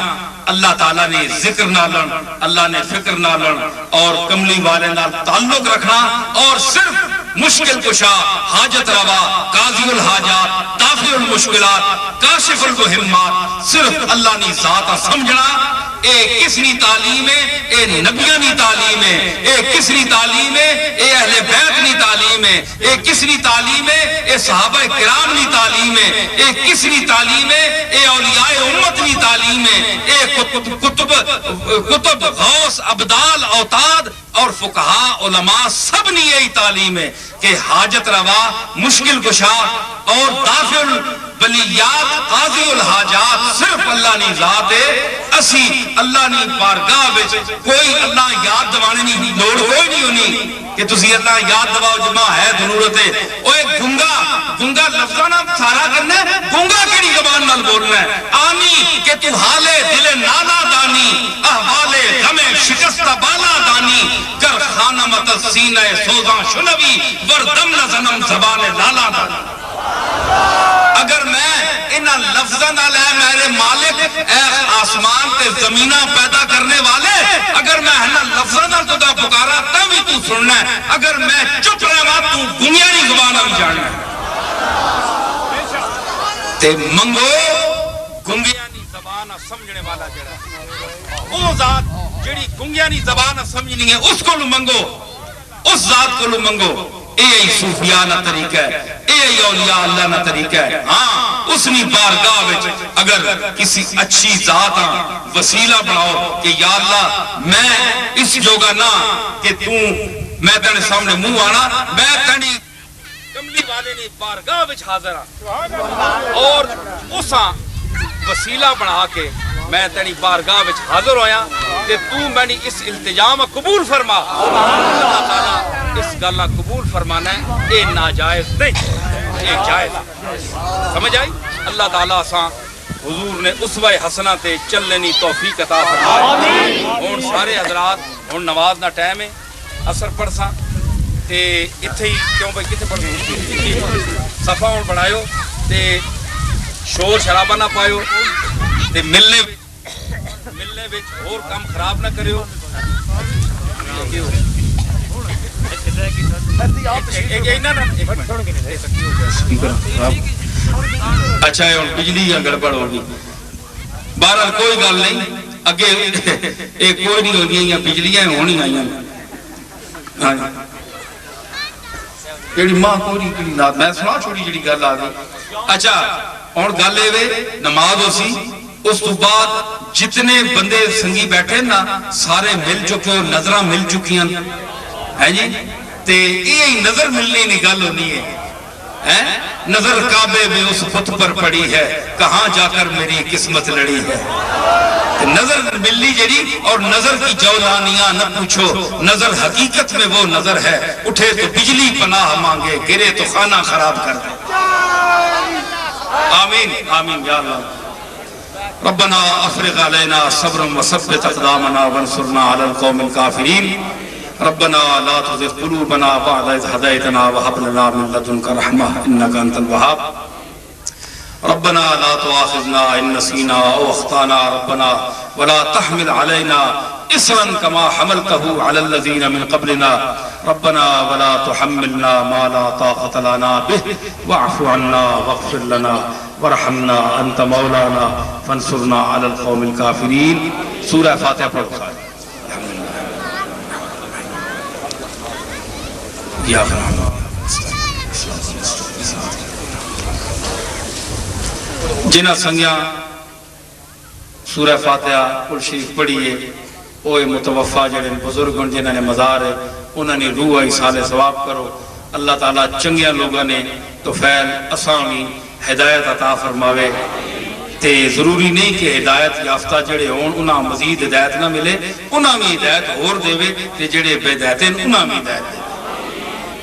اللہ تعالیٰ نے ذکر نہ لڑ، اللہ نے فکر نہ لڑ اور کملی والے نال تعلق رکھنا اور صرف مشکل کشا، حاجت روا، قاضی الحاجات، دافع المشکلات، کاشف المہمات، صرف اللہ نی ذات سمجھنا، اے کس نی تعلیم ہے؟ اے نبیاں نی تعلیم ہے، اے کس نی تعلیم ہے؟ اے اہل بیت نی تعلیم ہے، اے کس نی تعلیم ہے؟ اے صحابہ کرام نی تعلیم ہے، اے کس نی تعلیم ہے؟ اے اولیاء امت نی تعلیم ہے، اے کتب غوث ابدال اوتاد اور فقہاء علماء سب نے یہی تعلیم ہے کہ حاجت روا، مشکل کشا اور دافع البلیات، قاضی الحاجات صرف اللہ نی ذات ہے۔ اسی اللہ نی بارگاہ وچ کوئی اللہ یاد دوانے نہیں لوڑ کوئی نہیں ہونی کہ تسی اللہ یاد دواؤ جمع ہے ضرورت ہے۔ اوے گنگا لفظاں نہ سارا کرنا ہے، گنگا کیڑی زبان نال بولنا ہے؟ آنی کہ تو حالے دل نالا دانی، احوالے غم شکستہ بالا دانی، گر خانمت سینہ سوزاں شنوی، وردم نزنم زبان لالا دانی۔ اگر میں انہاں لفظاں نال ہے میرے مالک اے آسمان تے زمینہ پیدا کرنے والے، اگر میں انہاں لفظاں نال تو پکارا تب ہی تو سننا ہے، اگر میں چپ رہا تو دنیا کی زبان بھی جاننا ہے۔ تے منگو گنگیانی زبان سمجھنے والا جڑا ہے، وہ ذات جڑی گنگیانی زبان سمجھنی ہے اس کو منگو، اس ذات کو منگو۔ اے صوفیانہ طریقہ ہے، اے اولیاء اللہ نہ طریقہ ہے۔ ہاں اس نے بارگاہ وچ اگر کسی اچھی ذات وسیلہ بناؤ کہ یا اللہ میں اس جوگا نہ کہ میں تیرے سامنے منہ آنا، میں تیری کملی والے نے بارگاہ وچ حاضر ہاں اور اساں وسیلہ بنا کے میں تیری بارگاہ وچ حاضر ہویا کہ تو میں نے اس التجا میں قبول فرما۔ اللہ تعالیٰ اس گلہ قبول فرمانا ہے، اے ناجائز نہیں، اے جائز۔ سمجھ آئی؟ اللہ تعالیٰ ساں حضور نے اسوہ حسنہ تے چلنی توفیق عطا فرمائے۔ ہون سارے حضرات ہون نماز نہ ٹائم ہے، اثر پڑھ ساں تے اتھے ہی کیوں بھائی کتے پڑھ صفحہ ہون بڑھائیو تے شور شرابہ نہ پائیو تے ملنے وچ اور کام خراب نہ کریو۔ اچھا ہے بجلی یا گڑبڑ ہوگی، بہرحال کوئی گل نہیں، اگے ایک کوئی نہیں ہوگی یا بجلیاں ہونی آئیاں۔ کیڑی ماں کوئی نہیں، میں سنا چھوڑی جڑی گل آ گئی۔ اچھا اور گل اے نماز ہو سی، اس تو بعد جتنے بندے سنگی بیٹھے نا سارے مل چکے اور نظرہ مل چکی ہیں جی، تے یہ نظر ملنے نہیں گل ہونی ہے۔ نظر کعبے میں اس خط پر پڑی ہے، کہاں جا کر میری قسمت لڑی ہے۔ نظر ملنی جڑی اور نظر کی جولانیاں نہ پوچھو، نظر حقیقت میں وہ نظر ہے، اٹھے تو بجلی پناہ مانگے، گرے تو خانہ خراب کر دے۔ آمین آمین یا اللہ۔ ربنا افرغ علینا صبرا وثبت اقدامنا وانصرنا علی القوم الکافرین۔ ربنا لا تزغ قلوبنا بعد إذ هديتنا وهب لنا من لدنك رحمة إنك أنت الوهاب۔ ربنا لا تؤاخذنا إن نسينا أو أخطأنا ربنا ولا تحمل علينا إصرا كما حملته على الذين من قبلنا ربنا ولا تحملنا ما لا طاقة لنا به واعف عنا واغفر لنا وارحمنا أنت مولانا فانصرنا على القوم الكافرين۔ سورہ فاتحہ پڑھو۔ جنہ سنگیاں سورہ فاتحہ کل شریف پڑھیے، اوہ متوفہ جڑے بزرگوں جنہ نے مزار ہے انہوں نے روح ایسال ثواب کرو۔ اللہ تعالیٰ چنگیاں لوگوں نے تو فیل اسامی ہدایت عطا فرماوے۔ تے ضروری نہیں کہ ہدایت یافتہ جڑے ہون انہاں مزید ہدایت نہ ملے، انہاں بھی ہدایت اور دے تے جڑے بے ہدایت ہیں انہاں بھی ہدایت دے۔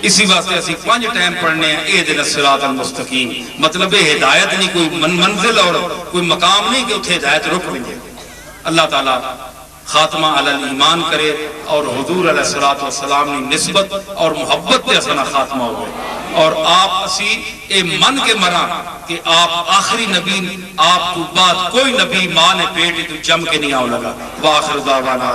اسی واسطے اسی 5 ٹائم پڑھنے ہیں اہدنا الصراط المستقیم، مطلب ہدایت نہیں کوئی منزل اور کوئی مقام نہیں کہ اتھے ہدایت رک لیں گے۔ اللہ تعالیٰ خاتمہ علی الایمان کرے اور حضور علیہ الصلوۃ والسلام نے نسبت اور محبت پہ اصلا خاتمہ ہوئے، اور آپ اسی اے من کے مرا کہ آپ آخری نبی، آپ کو بعد کوئی نبی ماں نے پیٹ تو جم کے نہیں آؤ لگا۔ وآخر دعوانا